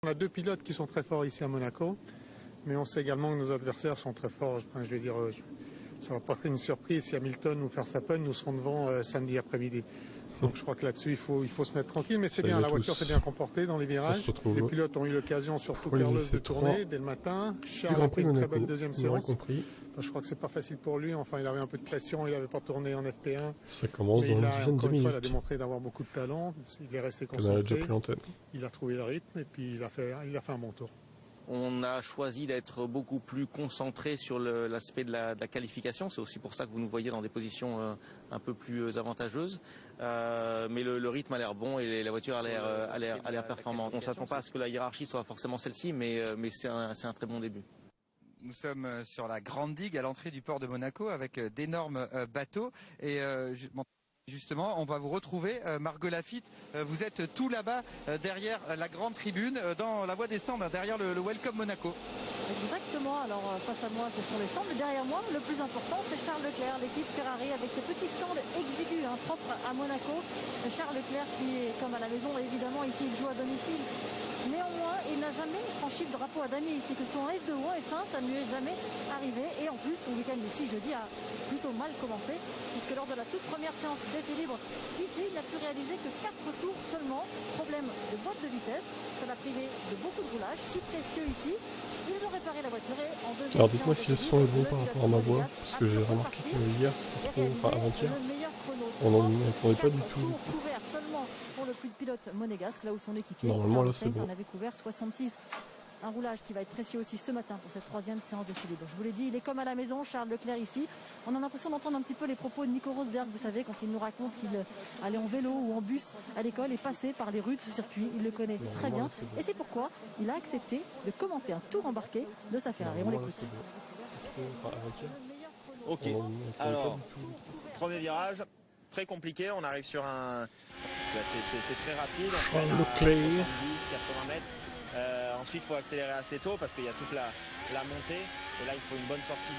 On a deux pilotes qui sont très forts ici à Monaco, mais on sait également que nos adversaires sont très forts. Enfin, je vais dire, ça va pas être une surprise si Hamilton ou Verstappen nous seront devant samedi après-midi. Donc je crois que là-dessus, il faut se mettre tranquille, mais c'est bien, la voiture s'est bien comportée dans les virages. Les pilotes ont eu l'occasion, surtout Carlos, de tourner dès le matin. Charles a fait une très belle deuxième séance. Je crois que c'est pas facile pour lui, enfin il avait un peu de pression, il n'avait pas tourné en FP1. Ça commence dans une dizaine de minutes. Il a démontré d'avoir beaucoup de talent, il est resté concentré, il a trouvé le rythme et puis il a fait un bon tour. On a choisi d'être beaucoup plus concentré sur l'aspect de la qualification. C'est aussi pour ça que vous nous voyez dans des positions un peu plus avantageuses. Mais le rythme a l'air bon et la voiture a l'air performante. On ne s'attend pas à ce que la hiérarchie soit forcément celle-ci, mais c'est un très bon début. Nous sommes sur la grande digue à l'entrée du port de Monaco avec d'énormes bateaux. Et justement, on va vous retrouver, Margot Lafitte. Vous êtes tout là-bas, derrière la grande tribune, dans la voie des stands, derrière le Welcome Monaco. Exactement, alors face à moi ce sont les stands, mais derrière moi le plus important c'est Charles Leclerc, l'équipe Ferrari avec ce petit stand exigu, propre à Monaco. Charles Leclerc qui est comme à la maison, évidemment ici il joue à domicile. Néanmoins, il n'a jamais franchi le drapeau à damier ici, que ce soit en F2 ou en F1, ça ne lui est jamais arrivé. Et en plus, son week-end ici, jeudi, a plutôt mal commencé, puisque lors de la toute première séance d'essai libre, ici, il n'a pu réaliser que 4 tours seulement. Problème de boîte de vitesse, ça l'a privé de beaucoup de roulage, si précieux ici. Ils ont réparé la voiture et en deuxième. Alors dites-moi si le son est bon par rapport à ma voix, parce que j'ai remarqué que hier c'était trop, enfin avant-hier, on n'en entendait pas du tout. Couvert seulement pour le pilote monégasque, là où son équipier normalement là c'est bon. En avait couvert 66. Un roulage qui va être précieux aussi ce matin pour cette troisième séance d'essai libre. Je vous l'ai dit, il est comme à la maison, Charles Leclerc ici. On a l'impression d'entendre un petit peu les propos de Nico Rosberg, vous savez, quand il nous raconte qu'il allait en vélo ou en bus à l'école et passait par les rues de ce circuit. Il le connaît très bien. Et c'est pourquoi il a accepté de commenter un tour embarqué de sa Ferrari. On l'écoute. Ok, alors, premier virage, très compliqué. On arrive sur un... C'est très rapide. Charles Leclerc. 70, 80 mètres. Ensuite, il faut accélérer assez tôt parce qu'il y a toute la montée. Et là, il faut une bonne sortie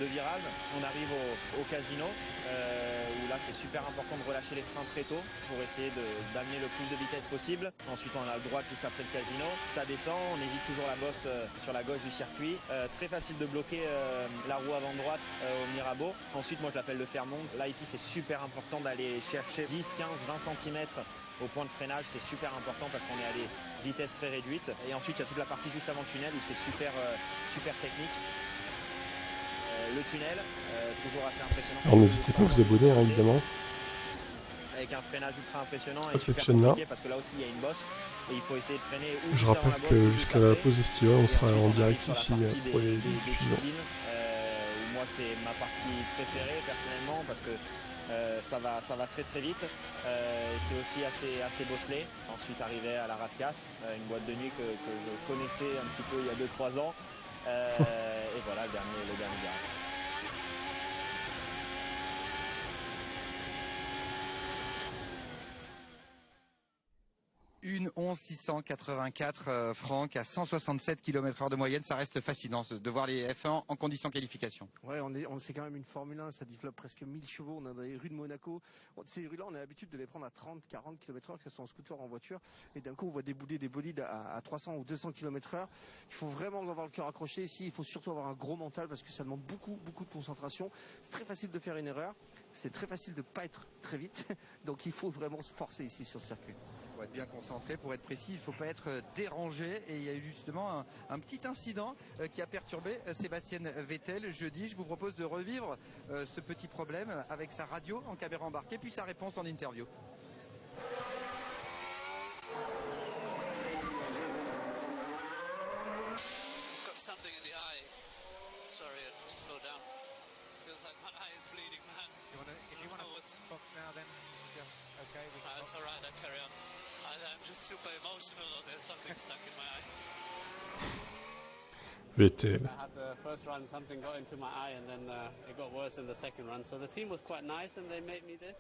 de virage. On arrive au casino où là, c'est super important de relâcher les freins très tôt pour essayer d'amener le plus de vitesse possible. Ensuite, on a le droit juste après le casino. Ça descend, on évite toujours la bosse sur la gauche du circuit. Très facile de bloquer la roue avant droite au Mirabeau. Ensuite, moi, je l'appelle le Fairmont. Là, ici, c'est super important d'aller chercher 10, 15, 20 cm au point de freinage. C'est super important parce qu'on est à des vitesses très réduites. Et ensuite, il y a toute la partie juste avant le tunnel où c'est super technique. Le tunnel, toujours assez impressionnant. Alors n'hésitez pas à vous abonner, évidemment. Avec un freinage ultra impressionnant à cette chaîne-là. Parce que là aussi, il y a une bosse et il faut essayer de freiner. Je rappelle que jusqu'à la pause estivale, on sera en direct ici pour les suivants. Moi, c'est ma partie préférée personnellement parce que ça va très très vite. C'est aussi assez bosselé. Ensuite, arriver à la Rascasse, une boîte de nuit que je connaissais un petit peu il y a 2-3 ans. Et voilà le dernier virage. Une 11 684 francs à 167 km/h de moyenne, ça reste fascinant de voir les F1 en conditions qualification. Ouais, c'est quand même une Formule 1, ça développe presque 1000 chevaux, on a dans les rues de Monaco. Ces rues-là, on a l'habitude de les prendre à 30-40 km/h, que ce soit en scooter ou en voiture. Et d'un coup, on voit débouler des bolides à 300 ou 200 km/h. Il faut vraiment avoir le cœur accroché ici, il faut surtout avoir un gros mental parce que ça demande beaucoup de concentration. C'est très facile de faire une erreur, c'est très facile de ne pas être très vite. Donc il faut vraiment se forcer ici sur ce circuit. Pour être bien concentré, pour être précis, il ne faut pas être dérangé. Et il y a eu justement un petit incident qui a perturbé Sébastien Vettel jeudi. Je vous propose de revivre ce petit problème avec sa radio en caméra embarquée, puis sa réponse en interview. Vettel. I had the first run, something got into my eye, and then it got worse in the second run. So the team was quite nice, and they made me this.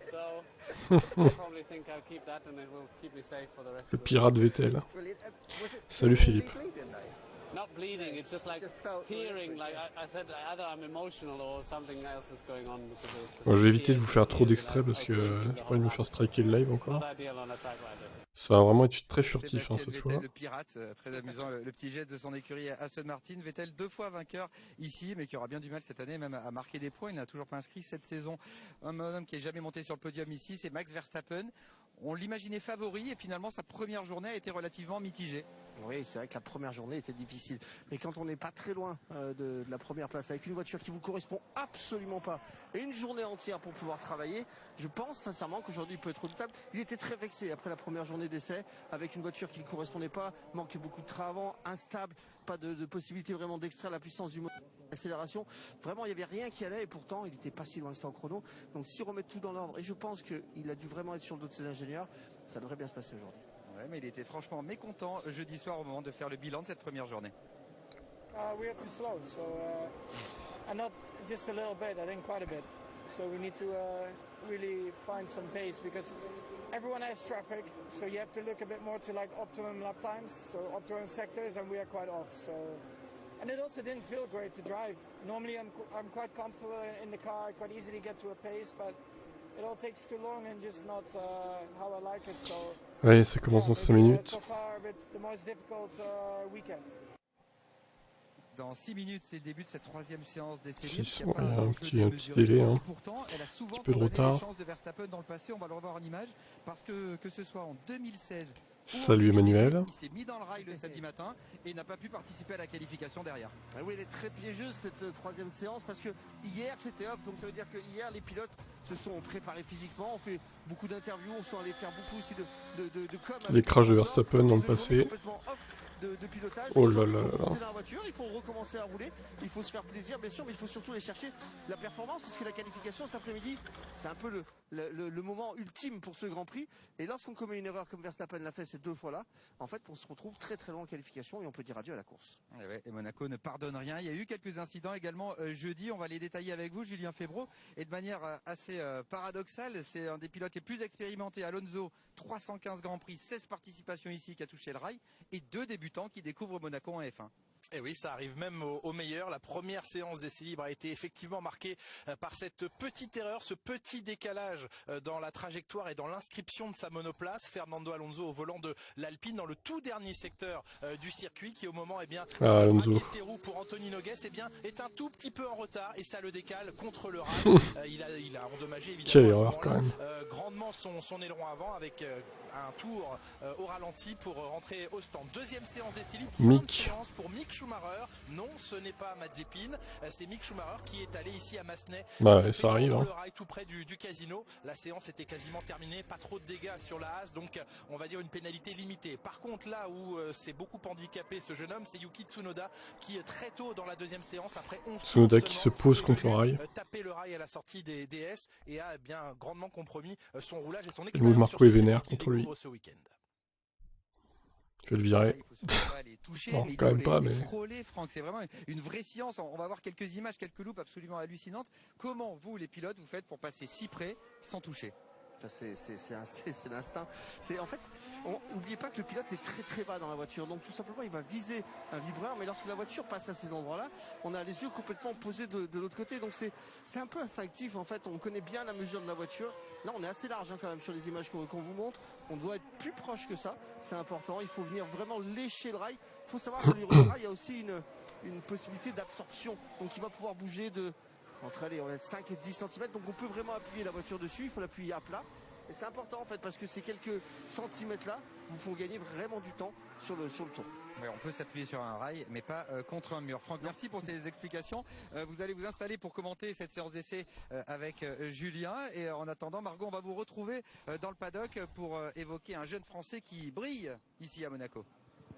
So I probably think I'll keep that, and it will keep me safe for the rest. Le pirate Vettel. Salut Philippe. Nope, bleeding. It's just like tearing. Like I said, either I'm emotional or something else is going on because it's Bon, je vais éviter de vous faire trop d'extraits parce que j'ai pas envie de me faire striker le live encore. Ça va vraiment être très furtif hein, cette fois. Le pirate, très amusant, le petit jet de son écurie Aston Martin. Vettel 2 fois vainqueur ici, mais qui aura bien du mal cette année même à marquer des points. Il n'a toujours pas inscrit cette saison. Un homme qui n'est jamais monté sur le podium ici, c'est Max Verstappen. On l'imaginait favori et finalement sa première journée a été relativement mitigée. Oui, c'est vrai que la première journée était difficile. Mais quand on n'est pas très loin de la première place, avec une voiture qui ne vous correspond absolument pas, et une journée entière pour pouvoir travailler, je pense sincèrement qu'aujourd'hui il peut être redoutable. Il était très vexé après la première journée d'essai, avec une voiture qui ne correspondait pas, manquait beaucoup de train avant, instable, pas de possibilité vraiment d'extraire la puissance du moteur, l'accélération. Vraiment, il n'y avait rien qui allait et pourtant il n'était pas si loin que ça en chrono. Donc s'il remet tout dans l'ordre, et je pense qu'il a dû vraiment être sur le dos de ses ingénieurs, ça devrait bien se passer aujourd'hui. Ouais, mais il était franchement mécontent jeudi soir au moment de faire le bilan de cette première journée. We are too slow, so and not just a little bit, I think quite a bit. So we need to really find some pace because everyone has traffic, so you have to look a bit more to like optimum lap times, so optimum sectors, and we are quite off. So, and it also didn't feel great to drive. Normally I'm quite comfortable in the car, I quite easily get to a pace, but it all takes too long and just not how I like it. So. Allez, ça commence dans 5 minutes. So far, but the most difficult weekend. Dans 6 minutes, c'est le début de cette troisième séance d'essai. 6, ouais, il y a un petit délai. Hein. Pourtant, elle a souvent un petit peu de retard. les chances de Verstappen dans le passé, on va le revoir en image, parce que ce soit en 2016. Salut Emmanuel. Il s'est mis dans le rail le samedi matin et n'a pas pu participer à la qualification derrière. Ah oui, elle est très piégeuse cette troisième séance parce que hier c'était off, donc ça veut dire que hier les pilotes se sont préparés physiquement, on fait beaucoup d'interviews, on sont allés faire beaucoup aussi de com. Les crashs de Verstappen dans le passé. De pilotage. Oh là là là. Dans la voiture, il faut recommencer à rouler, il faut se faire plaisir bien sûr, mais il faut surtout aller chercher la performance parce que la qualification cet après-midi, c'est un peu le moment ultime pour ce Grand Prix. Et lorsqu'on commet une erreur comme Verstappen l'a fait ces 2 fois-là, en fait, on se retrouve très très loin en qualification et on peut dire adieu à la course. Et Monaco ne pardonne rien. Il y a eu quelques incidents également jeudi. On va les détailler avec vous, Julien Febvreau. Et de manière assez paradoxale, c'est un des pilotes les plus expérimentés, Alonso. 315 Grands Prix, 16 participations ici qui a touché le rail et 2 débutants qui découvrent Monaco en F1. Et oui, ça arrive même au meilleur. La première séance d'essai libre a été effectivement marquée par cette petite erreur, ce petit décalage dans la trajectoire et dans l'inscription de sa monoplace. Fernando Alonso au volant de l'Alpine dans le tout dernier secteur du circuit qui au moment Alonso. ses roues pour Anthony Nogues est un tout petit peu en retard et ça le décale contre le rail. Il a endommagé évidemment quelle erreur quand même. Grandement son aileron avant avec un tour au ralenti pour rentrer au stand. Deuxième séance d'essai libre. Mick. Pour Mick Schumacher. Non, ce n'est pas Mazepin, c'est Mick Schumacher qui est allé ici à Massenet. Bah ça arrive. Hein. Le rail tout près du casino. La séance était quasiment terminée, pas trop de dégâts sur la Haas, donc on va dire une pénalité limitée. Par contre, là où c'est beaucoup handicapé ce jeune homme, c'est Yuki Tsunoda qui très tôt dans la deuxième séance, après 11 Tsunoda qui se pose contre le rail. Taper le rail à la sortie des DS et a bien grandement compromis son roulage et son Helmut expérience. Marko est vénère contre lui. Ce week-end. Je vais le virer. Toucher, non, mais quand même pas, mais... frôler, Franck, c'est vraiment une vraie science. On va voir quelques images, quelques loupes absolument hallucinantes. Comment vous, les pilotes, vous faites pour passer si près sans toucher? C'est l'instinct. En fait, n'oubliez pas que le pilote est très très bas dans la voiture. Donc tout simplement, il va viser un vibreur. Mais lorsque la voiture passe à ces endroits-là, on a les yeux complètement posés de l'autre côté. Donc c'est un peu instinctif en fait. On connaît bien la mesure de la voiture. Là, on est assez large quand même sur les images qu'on vous montre. On doit être plus proche que ça. C'est important. Il faut venir vraiment lécher le rail. Il faut savoir que le rail, il y a aussi une possibilité d'absorption. Donc il va pouvoir bouger entre on a 5 et 10 cm, donc on peut vraiment appuyer la voiture dessus, il faut l'appuyer à plat. Et c'est important en fait parce que ces quelques centimètres là vous font gagner vraiment du temps sur le tour. Oui, on peut s'appuyer sur un rail, mais pas contre un mur. Franck, merci pour ces explications. Vous allez vous installer pour commenter cette séance d'essai avec Julien. Et en attendant, Margot, on va vous retrouver dans le paddock pour évoquer un jeune Français qui brille ici à Monaco.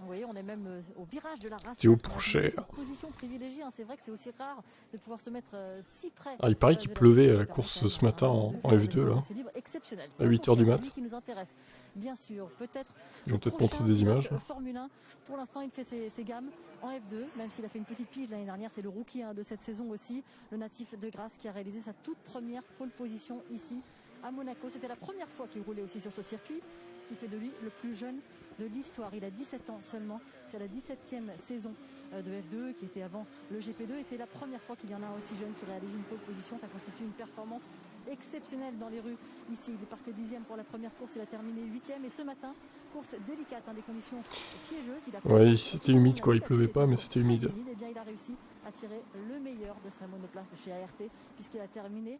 Oui, on est même au virage de la race. Théo Pourchaire. Position privilégiée, hein. C'est vrai que c'est aussi rare de pouvoir se mettre si près. Ah, il paraît qu'il pleuvait à la course ce matin en F2 là. C'est libre exceptionnel. À 8h du mat. Qui nous intéresse. Bien sûr, peut-être. Ils vont peut-être montrer des images. Formule 1. Pour l'instant, il fait ses gammes en F2, même s'il a fait une petite pige l'année dernière. C'est le rookie de cette saison aussi, le natif de Grasse qui a réalisé sa toute première pole position ici à Monaco. C'était la première fois qu'il roulait aussi sur ce circuit, ce qui fait de lui le plus jeune de l'histoire. Il a 17 ans seulement, c'est la 17e saison de F2 qui était avant le GP2 et c'est la première fois qu'il y en a un aussi jeune qui réalise une pole position. Ça constitue une performance exceptionnelle dans les rues ici. Il partait 10e pour la première course, il a terminé 8e et ce matin, course délicate, des conditions piégeuses. Ouais, c'était humide quoi, il pleuvait pas mais c'était humide. Et bien, il a réussi à tirer le meilleur de sa monoplace de chez ART puisqu'il a terminé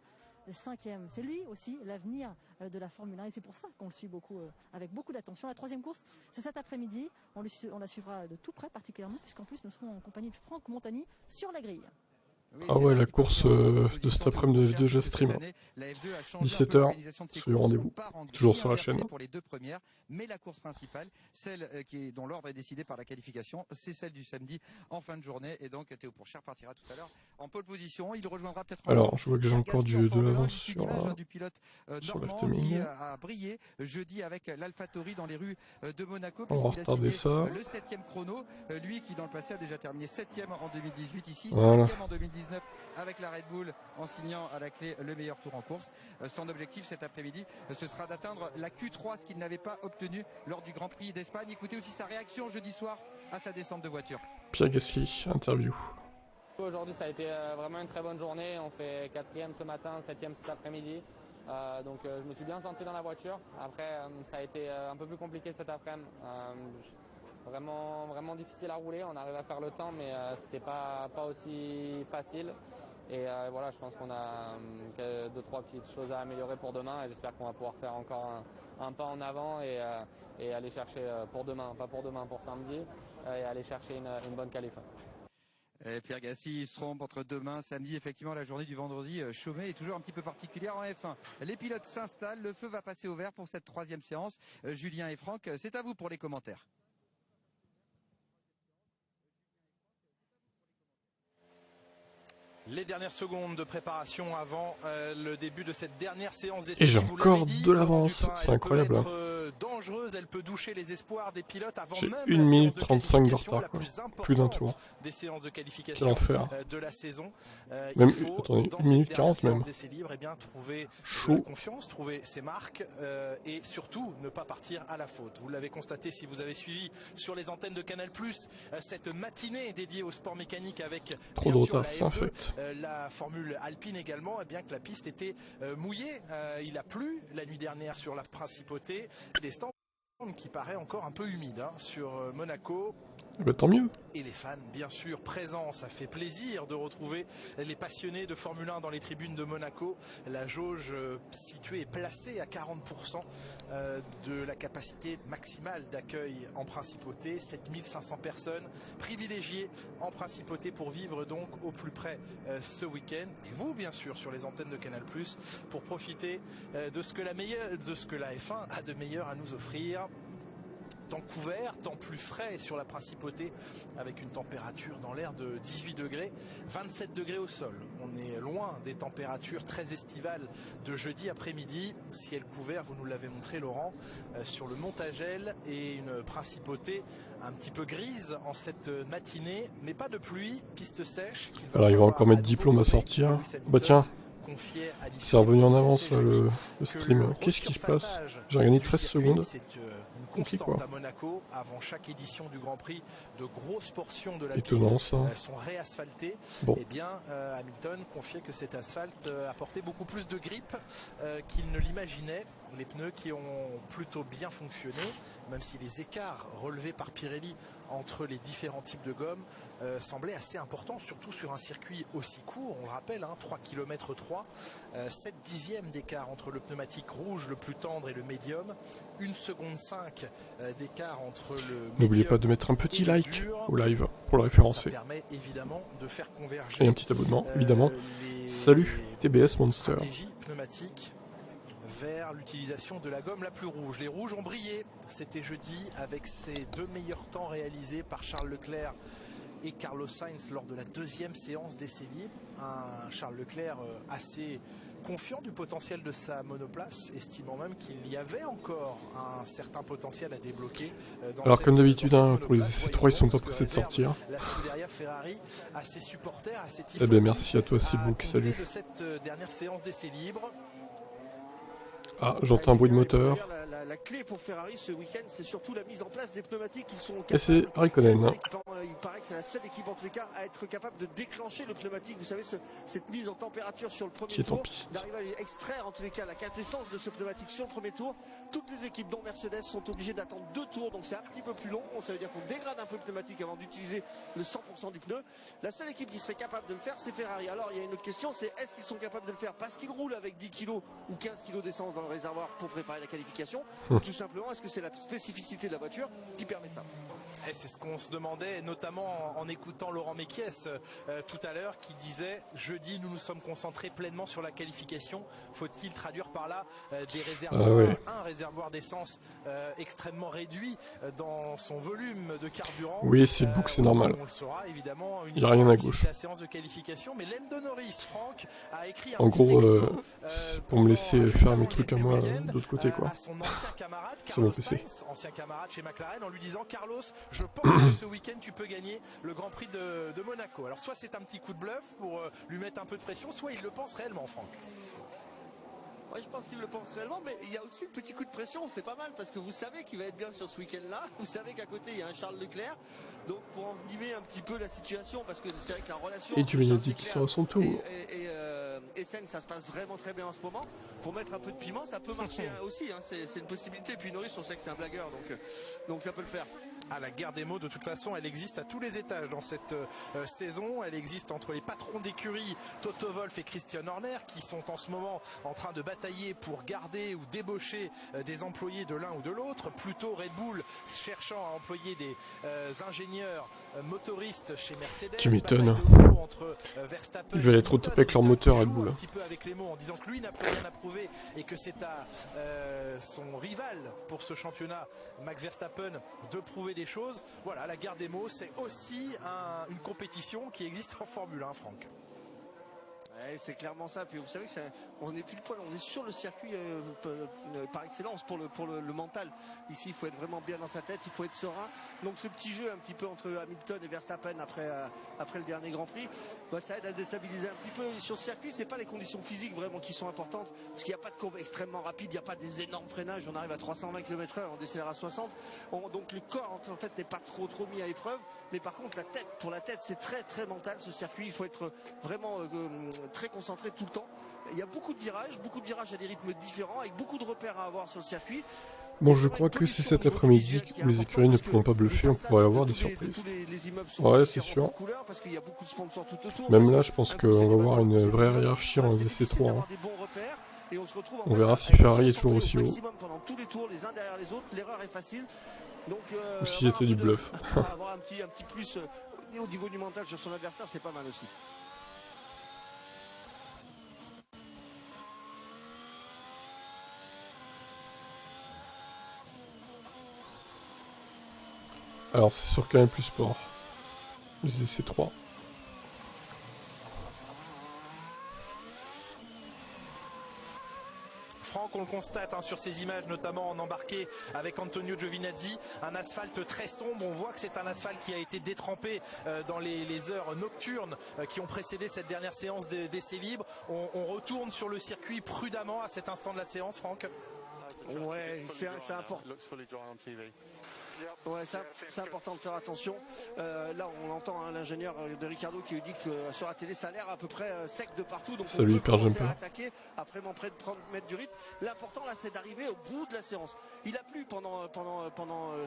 5e. C'est lui aussi l'avenir de la Formule 1 et c'est pour ça qu'on le suit beaucoup, avec beaucoup d'attention. La troisième course, c'est cet après-midi. On la suivra de tout près particulièrement puisqu'en plus nous serons en compagnie de Franck Montagny sur la grille. Oui, ah ouais, la course de cet après-midi de F2, je stream. 17h, sur le rendez-vous, toujours sur la chaîne. Pour les deux premières, mais la course principale, celle dont l'ordre est décidé par la qualification, c'est celle du samedi en fin de journée. Et donc Théo Pourchaire partira tout à l'heure en pole position. Il rejoindra peut-être. Alors, je vois que j'ai encore de l'avance sur qui a brillé jeudi avec l'AlphaTauri dans les rues de Monaco. On va retarder ça. Le 7e chrono, lui qui dans le passé a déjà terminé 7e en 2018 ici, voilà. 5e en 2019 avec la Red Bull en signant à la clé le meilleur tour en course. Son objectif cet après-midi, ce sera d'atteindre la Q3, ce qu'il n'avait pas obtenu lors du Grand Prix d'Espagne. Écoutez aussi sa réaction jeudi soir à sa descente de voiture. Pierre Gasly, interview. Aujourd'hui ça a été vraiment une très bonne journée. On fait 4e ce matin, 7e cet après-midi. Donc je me suis bien senti dans la voiture. Après ça a été un peu plus compliqué cet après-midi. Vraiment difficile à rouler, on arrive à faire le temps mais c'était pas aussi facile et voilà, je pense qu'on a 2-3 petites choses à améliorer pour demain et j'espère qu'on va pouvoir faire encore un pas en avant et aller chercher pour demain, pas pour demain, pour samedi et aller chercher une bonne qualif. Et Pierre Gasly se trompe entre demain, samedi, effectivement la journée du vendredi chômée est toujours un petit peu particulière en F1. Les pilotes s'installent, le feu va passer au vert pour cette troisième séance. Julien et Franck, c'est à vous pour les commentaires. Les dernières secondes de préparation avant le début de cette dernière séance d'essai. Et j'ai encore de l'avance, c'est incroyable. Dangereuse, elle peut doucher les espoirs des pilotes avant j'ai même 1 minute 35 de retard, quoi. Plus d'un tour. Des séances de qualification de la saison. Même, il faut, attendez, 1 minute 40 même. Libre, eh bien, trouver confiance, trouver ses marques et surtout ne pas partir à la faute. Vous l'avez constaté si vous avez suivi sur les antennes de Canal+, cette matinée dédiée au sport mécanique avec trop de retard, c'est un fait. La Formule Alpine également, et bien que la piste était mouillée. Il a plu la nuit dernière sur la Principauté. Des stands qui paraît encore un peu humide sur Monaco. Bah, tant mieux. Et les fans bien sûr présents, ça fait plaisir de retrouver les passionnés de Formule 1 dans les tribunes de Monaco. La jauge située et placée à 40% de la capacité maximale d'accueil en Principauté. 7500 personnes privilégiées en Principauté pour vivre donc au plus près ce week-end. Et vous bien sûr sur les antennes de Canal+, pour profiter de ce que la F1 a de meilleur à nous offrir. Temps couvert, temps plus frais sur la Principauté avec une température dans l'air de 18 degrés, 27 degrés au sol. On est loin des températures très estivales de jeudi après-midi. Ciel couvert, vous nous l'avez montré Laurent, sur le Montagel et une Principauté un petit peu grise en cette matinée, mais pas de pluie, piste sèche. Alors il va encore mettre diplôme à sortir. Bah tiens, c'est revenu en avance le stream. Qu'est-ce qui se passe? J'ai gagné 13 secondes. Constante à Monaco, avant chaque édition du Grand Prix, de grosses portions de la étonnant, piste sont réasphaltées. Bon. Et bien, Hamilton confiait que cet asphalte apportait beaucoup plus de grippe qu'il ne l'imaginait. Les pneus qui ont plutôt bien fonctionné, même si les écarts relevés par Pirelli entre les différents types de gomme semblaient assez importants, surtout sur un circuit aussi court. On le rappelle, 3 km 3, 7 dixièmes d'écart entre le pneumatique rouge le plus tendre et le médium, 1 seconde 5 d'écart entre le. N'oubliez pas de mettre un petit like au live pour le référencer. Ça permet évidemment de faire converger et un petit abonnement, évidemment. Salut TBS Monster. Stratégie pneumatique vers l'utilisation de la gomme la plus rouge. Les rouges ont brillé, c'était jeudi, avec ces 2 meilleurs temps réalisés par Charles Leclerc et Carlos Sainz lors de la deuxième séance d'essai libre. Un Charles Leclerc assez confiant du potentiel de sa monoplace, estimant même qu'il y avait encore un certain potentiel à débloquer. Alors comme d'habitude, pour les essais 3, ils sont pas pressés de sortir. La Scuderia Ferrari à ses supporters, à ses eh ben merci à toi Silbouk, salut. De cette dernière séance d'essai libre. Ah, j'entends un bruit de moteur. La clé pour Ferrari ce week-end, c'est surtout la mise en place des pneumatiques qui sont Et c'est Raikkonen. Il paraît que c'est la seule équipe en tous les cas à être capable de déclencher le pneumatique. Vous savez, cette mise en température sur le premier tour, d'arriver à extraire en tous les cas la quintessence de ce pneumatique sur le premier tour. Toutes les équipes dont Mercedes sont obligées d'attendre 2 tours, donc c'est un petit peu plus long. Ça veut dire qu'on dégrade un peu le pneumatique avant d'utiliser le 100% du pneu. La seule équipe qui serait capable de le faire, c'est Ferrari. Alors il y a une autre question, c'est est-ce qu'ils sont capables de le faire parce qu'ils roulent avec 10 kg ou 15 kg d'essence dans le réservoir pour préparer la qualification, ou tout simplement est-ce que c'est la spécificité de la voiture qui permet ça? Et c'est ce qu'on se demandait, notamment en écoutant Laurent Mekies tout à l'heure, qui disait jeudi nous nous sommes concentrés pleinement sur la qualification. Faut-il traduire par là des réservoirs, un réservoir d'essence extrêmement réduit dans son volume de carburant. Oui, c'est le bouc, c'est normal. On le saura évidemment. Il n'y a rien à gauche. La séance de qualification, mais Lando Norris, Franck, a écrit en gros, c'est pour me laisser faire mes trucs à moi de l'autre côté, quoi. Son ancien camarade, sur mon PC. Sainz, ancien camarade chez McLaren, en lui disant Carlos, je pense que ce week-end tu peux gagner le Grand Prix de Monaco. Alors soit c'est un petit coup de bluff pour lui mettre un peu de pression, soit il le pense réellement, Franck. Ouais, je pense qu'il le pense réellement, mais il y a aussi le petit coup de pression, c'est pas mal parce que vous savez qu'il va être bien sur ce week-end-là, vous savez qu'à côté il y a un Charles Leclerc, donc pour envenimer un petit peu la situation, parce que c'est vrai que la relation et tu m'as dit qu'il sera son tour. Et Sainz, ça se passe vraiment très bien en ce moment. Pour mettre un peu de piment, ça peut marcher aussi, hein, c'est une possibilité. Et puis Norris, on sait que c'est un blagueur, donc ça peut le faire. Ah, la guerre des mots, de toute façon, elle existe à tous les étages dans cette saison. Elle existe entre les patrons d'écurie, Toto Wolff et Christian Horner, qui sont en ce moment en train de batailler pour garder ou débaucher des employés de l'un ou de l'autre. Plutôt Red Bull cherchant à employer des ingénieurs motoristes chez Mercedes. Tu m'étonnes. Ils veulent être au top avec leur moteur Red Bull. Un petit peu avec les mots en disant que lui n'a plus rien à prouver et que c'est à son rival pour ce championnat, Max Verstappen, de prouver des choses. Voilà, la guerre des mots, c'est aussi une compétition qui existe en Formule 1, Franck. Ouais, c'est clairement ça. Puis vous savez que on est plus le poil, on est sur le circuit par excellence pour le mental. Ici, il faut être vraiment bien dans sa tête, il faut être serein. Donc ce petit jeu un petit peu entre Hamilton et Verstappen après le dernier Grand Prix, bah, ça aide à déstabiliser un petit peu. Et sur le circuit, c'est pas les conditions physiques vraiment qui sont importantes, parce qu'il n'y a pas de courbe extrêmement rapide, il n'y a pas des énormes freinages. On arrive à 320 km/h, on décélère à 60. Donc le corps en fait n'est pas trop mis à l'épreuve. Mais par contre, pour la tête, c'est très très mental ce circuit. Il faut être vraiment très concentré tout le temps. Il y a beaucoup de virages à des rythmes différents, avec beaucoup de repères à avoir sur le circuit. Bon, je crois que c'est cet après-midi où les écuries ne pourront pas bluffer, on pourrait avoir des surprises. Ouais, c'est sûr. Même là, je pense qu'on va voir une vraie hiérarchie en essai 3. Hein. On verra si Ferrari est toujours aussi haut. Ou si c'était du bluff. Avoir un petit plus au niveau du mental sur son adversaire, c'est pas mal aussi. Alors c'est sur Canal+ Sport. Les essais 3. Franck, on le constate sur ces images, notamment en embarqué avec Antonio Giovinazzi, un asphalte très sombre. On voit que c'est un asphalte qui a été détrempé dans les heures nocturnes qui ont précédé cette dernière séance d'essais libres. On retourne sur le circuit prudemment à cet instant de la séance, Franck. Ouais, c'est important. Ouais, c'est important de faire attention. Là, on entend l'ingénieur de Ricardo qui lui dit que sur la télé, ça a l'air à peu près sec de partout. Donc salut, on peut commencer Jumper. à attaquer après près de mettre du rythme. L'important là, c'est d'arriver au bout de la séance. Il a plu pendant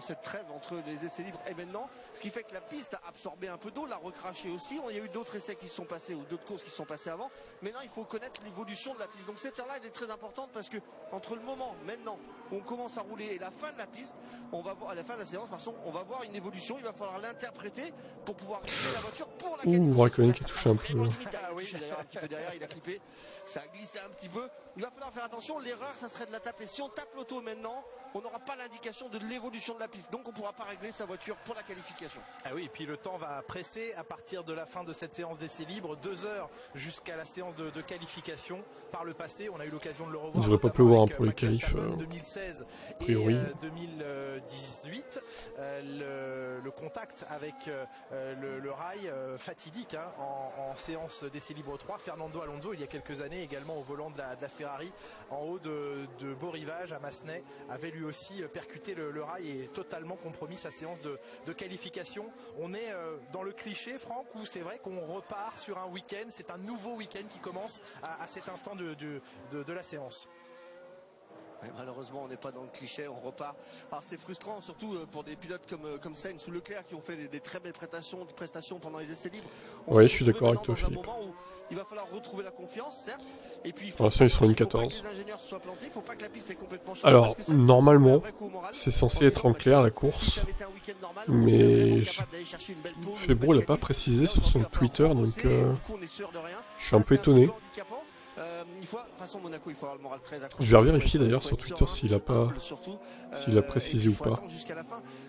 cette trêve entre les essais libres et maintenant, ce qui fait que la piste a absorbé un peu d'eau, l'a recraché aussi. Il y a eu d'autres essais qui se sont passés ou d'autres courses qui se sont passées avant. Maintenant, il faut connaître l'évolution de la piste. Donc cette heure-là, elle est très importante parce que entre le moment maintenant où on commence à rouler et la fin de la piste, on va voir à la fin de la séance, on va voir une évolution. Il va falloir l'interpréter pour pouvoir régler la voiture pour la qualification. Ouh, Raikkonen qui touche un peu. Ah oui, d'ailleurs un petit peu derrière, il a clippé. Ça a glissé un petit peu. Il va falloir faire attention. L'erreur, ça serait de la taper. Si on tape l'auto maintenant, on n'aura pas l'indication de l'évolution de la piste. Donc on ne pourra pas régler sa voiture pour la qualification. Ah oui, et puis le temps va presser à partir de la fin de cette séance d'essai libre. 2 heures jusqu'à la séance de qualification. Par le passé, on a eu l'occasion de le revoir. Il ne devrait pas pleuvoir pour les qualifs. 2016 a priori. Et 2018. Le contact avec le rail fatidique hein, en séance d'essai libre 3. Fernando Alonso, il y a quelques années, également au volant de la Ferrari, en haut de beau rivage à Massenet, avait lui aussi percuté le rail et totalement compromis sa séance de qualification. On est dans le cliché, Franck, où c'est vrai qu'on repart sur un week-end, c'est un nouveau week-end qui commence à cet instant de la séance. Ouais, malheureusement, on n'est pas dans le cliché, on repart. Alors c'est frustrant, surtout pour des pilotes comme Sainz ou Leclerc qui ont fait des très belles prestations pendant les essais libres. Oui, je suis d'accord avec toi, Philippe. Il va falloir retrouver la confiance, certes. Et puis, pour l'instant, ils sont une 14. Alors, normalement, c'est censé être en clair la course. Mais Febro l'a pas précisé sur son Twitter, donc je suis un peu étonné. Je vais vérifier d'ailleurs sur Twitter s'il a précisé ou pas.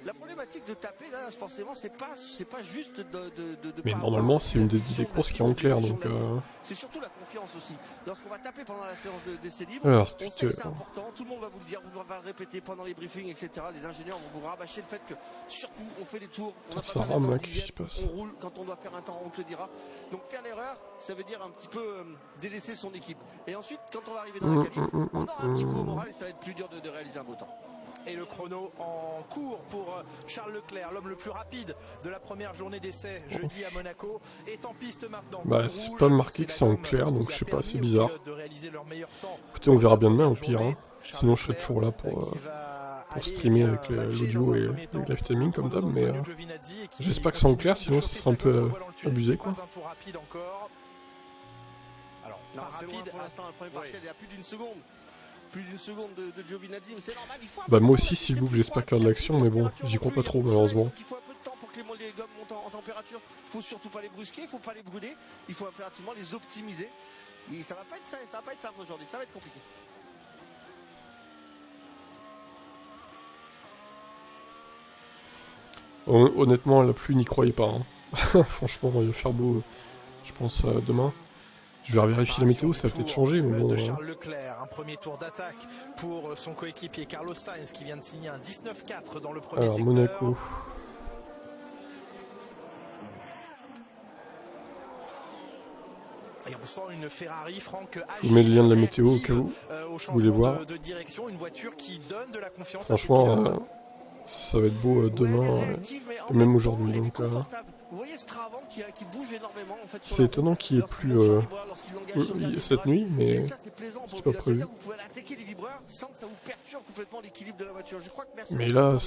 La problématique de taper là, forcément, c'est pas juste mais normalement, c'est une des courses qui est en clair, donc. C'est surtout la confiance aussi. Lorsqu'on va taper pendant la séance d'essai libre, alors, on sait que c'est important. Tout le monde va vous le dire, vous va le répéter pendant les briefings, etc. Les ingénieurs vont vous rabâcher le fait que surtout on fait des tours. Ça rame là, qu'est-ce qui se passe? On roule quand on doit faire un temps, on te le dira. Donc faire l'erreur, ça veut dire un petit peu délaisser son équipe. Et ensuite, quand on va arriver dans la qualif, on aura un petit coup au moral et ça va être plus dur de réaliser un beau temps. Et le chrono en cours pour Charles Leclerc, l'homme le plus rapide de la première journée d'essai jeudi à Monaco, est en piste maintenant. Bah, c'est pas marqué que c'est en clair, donc je sais pas, c'est bizarre. Écoutez, on verra bien demain au pire. Hein. Sinon, je serai toujours là pour streamer avec l'audio et le live timing comme d'hab, mais j'espère que c'est en clair, sinon ce sera un peu abusé quoi. Alors, rapide pour l'instant, le premier partiel, il y a plus d'une seconde. Plus d'une seconde de Giovinazzi, mais c'est normal. Bah moi aussi, s'il bouge, j'espère qu'il y a de l'action, mais bon, j'y crois pas trop malheureusement. Il faut un peu de temps pour que les gommes montent en température. Il faut surtout pas les brusquer, il faut pas les brûler. Il faut impérativement les optimiser. Et ça va pas être simple aujourd'hui, ça va être compliqué. Honnêtement, la pluie, n'y croyez pas. Hein. Franchement, il va faire beau, je pense, demain. Je vais vérifier la météo, ça va peut-être changer, mais bon. Charles Leclerc, un premier tour d'attaque pour son coéquipier Carlos Sainz qui vient de signer un 19-4 dans le premier secteur. Monaco. Et on sent une Ferrari, Franck. Je vous mets le lien de la météo au cas où vous voulez voir. De direction, une voiture qui donne de la confiance. Franchement, ça va être beau demain et même aujourd'hui. Donc, vous voyez ce Travan qui bouge énormément en fait. C'est étonnant qu'il n'y ait plus cette nuit, mais c'est pas prévu. Vous pouvez attaquer les vibreurs sans que ça vous perturbe complètement l'équilibre de la voiture. Je crois que mais là,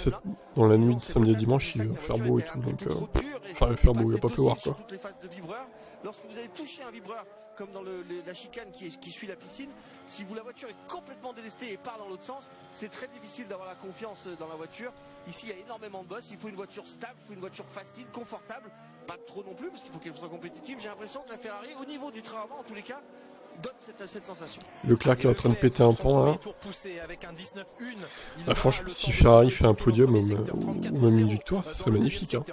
dans la nuit de samedi à dimanche, il va faire beau et tout, donc enfin, il va faire beau, il va pas pleuvoir quoi. Lorsque vous allez toucher un vibreur, comme dans la chicane qui suit la piscine, si la voiture est complètement délestée et part dans l'autre sens, c'est très difficile d'avoir la confiance dans la voiture. Ici, il y a énormément de boss, il faut une voiture stable, il faut une voiture facile, confortable, pas trop non plus, parce qu'il faut qu'elle soit compétitive. J'ai l'impression que la Ferrari, au niveau du train avant, en tous les cas, donne cette sensation. Leclerc qui est en train de péter un temps là. Franchement, si Ferrari fait un podium ou même une victoire, ce serait magnifique. Hein.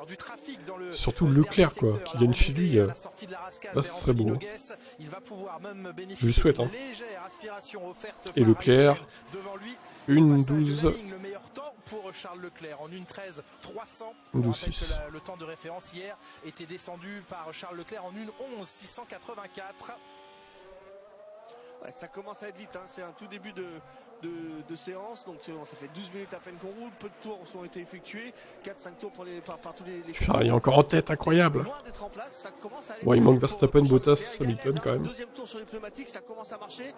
Surtout Leclerc quoi, qui gagne chez lui. Là, ce serait beau. Je lui souhaite. Hein. Et Leclerc, 1-12. Pour Charles Leclerc en 1-13-300. 1-12-6. Le temps de référence hier était descendu par Charles Leclerc en 1-11-684. Ouais, ça commence à être vite, hein. C'est un tout début de séance, donc ça fait 12 minutes à peine qu'on roule, peu de tours ont été effectués, 4-5 tours par tous les Ferrari encore en tête, incroyable. Bon, il manque Verstappen, Bottas, Hamilton quand même. Deuxième tour sur les pneumatiques, ça commence à marcher.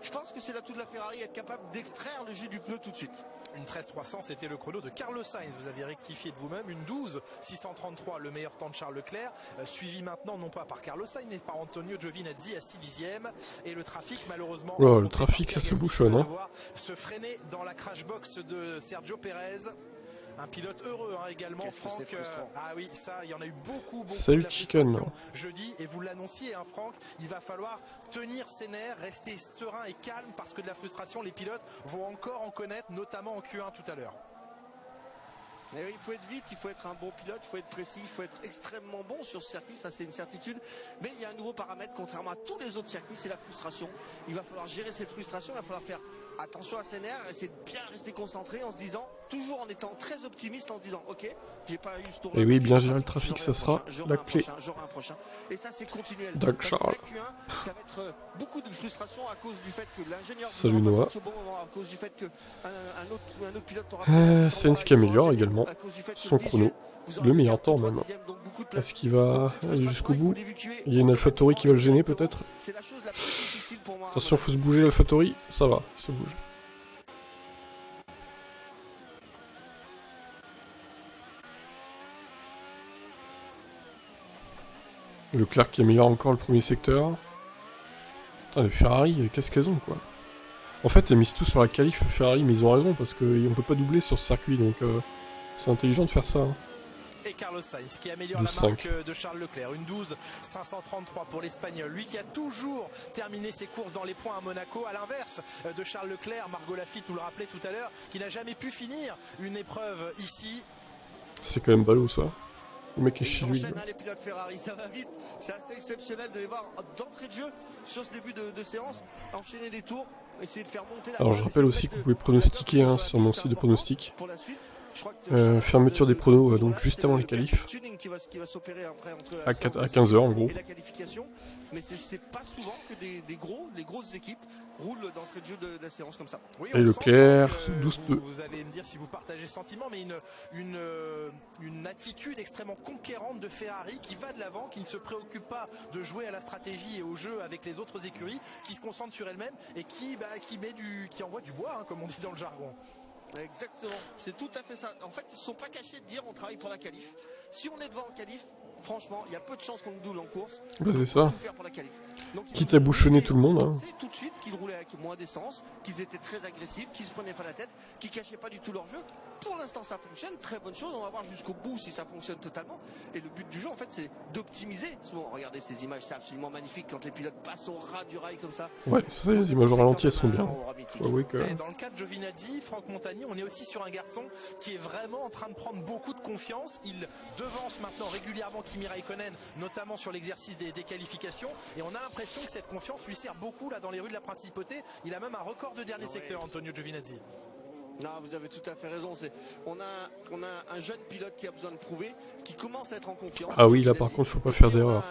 Je pense que c'est l'atout de la Ferrari, être capable d'extraire le jus du pneu tout de suite. Une 13-300, c'était le chrono de Carlos Sainz. Vous avez rectifié de vous-même. Une 12-633, le meilleur temps de Charles Leclerc. Suivi maintenant, non pas par Carlos Sainz, mais par Antonio Giovinazzi à 6 dixièmes. Et le trafic, malheureusement... Oh, le trafic, ça se bouchonne. Hein. Se freiner dans la crash box de Sergio Pérez. Un pilote heureux hein, également, Franck. Ah oui, ça, il y en a eu beaucoup. Salut Chicken. Jeudi, et vous l'annonciez, hein, Franck, il va falloir tenir ses nerfs, rester serein et calme parce que de la frustration, les pilotes vont encore en connaître, notamment en Q1 tout à l'heure. Et oui, il faut être vite, il faut être un bon pilote, il faut être précis, il faut être extrêmement bon sur ce circuit, ça c'est une certitude. Mais il y a un nouveau paramètre, contrairement à tous les autres circuits, c'est la frustration. Il va falloir gérer cette frustration, il va falloir faire attention à ses nerfs, essayer de bien rester concentré en se disant, toujours en étant très optimiste, en se disant, ok, j'ai pas eu ce tour. Et oui, bien gérer le trafic, ça sera la clé. Et ça c'est continuel. Doug Charles. Ça va être beaucoup de frustration à cause du fait que l'ingénieur Salut Noah. à cause du fait que un autre pilote aura Sainz qui améliore également son chrono, le meilleur temps même. Est-ce qu'il va aller jusqu'au bout? Il y a une AlphaTauri qui va le gêner peut-être. Attention, faut se bouger l'AlphaTauri, ça va, il se bouge. Leclerc qui améliore encore le premier secteur. Putain, les Ferrari, qu'est-ce qu'elles ont quoi? En fait, elles misent tout sur la qualif Ferrari, mais ils ont raison parce qu'on peut pas doubler sur ce circuit, donc c'est intelligent de faire ça. Hein. Et Carlos Sainz qui améliore la marque de Charles Leclerc, une 12.533 pour l'Espagnol, lui qui a toujours terminé ses courses dans les points à Monaco, à l'inverse de Charles Leclerc, Margot Lafitte nous le rappelait tout à l'heure, qui n'a jamais pu finir une épreuve ici. C'est quand même ballot ça. Le mec est chez lui. Les pilotes Ferrari, ça va vite, c'est assez exceptionnel de les voir d'entrée de jeu sur ce début de séance, enchaîner les tours, essayer de faire monter la. Alors je rappelle aussi que vous pouvez pronostiquer hein, sur mon site de pronostic. Fermeture des pronos donc juste avant les qualifs. À 15h en gros. Mais c'est pas souvent que les grosses équipes roulent d'entrée de jeu de la séance comme ça. Oui, et Leclerc, 12-2. Vous allez me dire si vous partagez ce sentiment, mais une attitude extrêmement conquérante de Ferrari qui va de l'avant, qui ne se préoccupe pas de jouer à la stratégie et au jeu avec les autres écuries, qui se concentre sur elle-même et qui envoie du bois, hein, comme on dit dans le jargon. Exactement, c'est tout à fait ça. En fait, ils ne se sont pas cachés de dire on travaille pour la qualif. Si on est devant en qualif, franchement, il y a peu de chances qu'on nous double en course. Bah c'est ça. Quitte à bouchonner tout le monde. Hein. Tout de suite qu'ils roulaient avec moins d'essence, qu'ils étaient très agressifs, qu'ils se prenaient pas la tête, qu'ils cachaient pas du tout leur jeu. Pour l'instant, ça fonctionne, très bonne chose. On va voir jusqu'au bout si ça fonctionne totalement. Et le but du jeu, en fait, c'est d'optimiser. Regardez ces images, c'est absolument magnifique quand les pilotes passent au ras du rail comme ça. Ouais, ça, les images au ralenti, elles sont bien. Faut avouer que... Dans le cas de Giovinazzi, Franck Montagny, on est aussi sur un garçon qui est vraiment en train de prendre beaucoup de confiance. Il devance maintenant régulièrement Kimi Raikkonen, notamment sur l'exercice des qualifications. Et on a l'impression que cette confiance lui sert beaucoup là dans les rues de la Principauté. Il a même un record de dernier secteur, Antonio Giovinazzi. Non, vous avez tout à fait raison. On a un jeune pilote qui a besoin de prouver, qui commence à être en confiance. Ah oui, là par contre, faut pas faire d'erreur.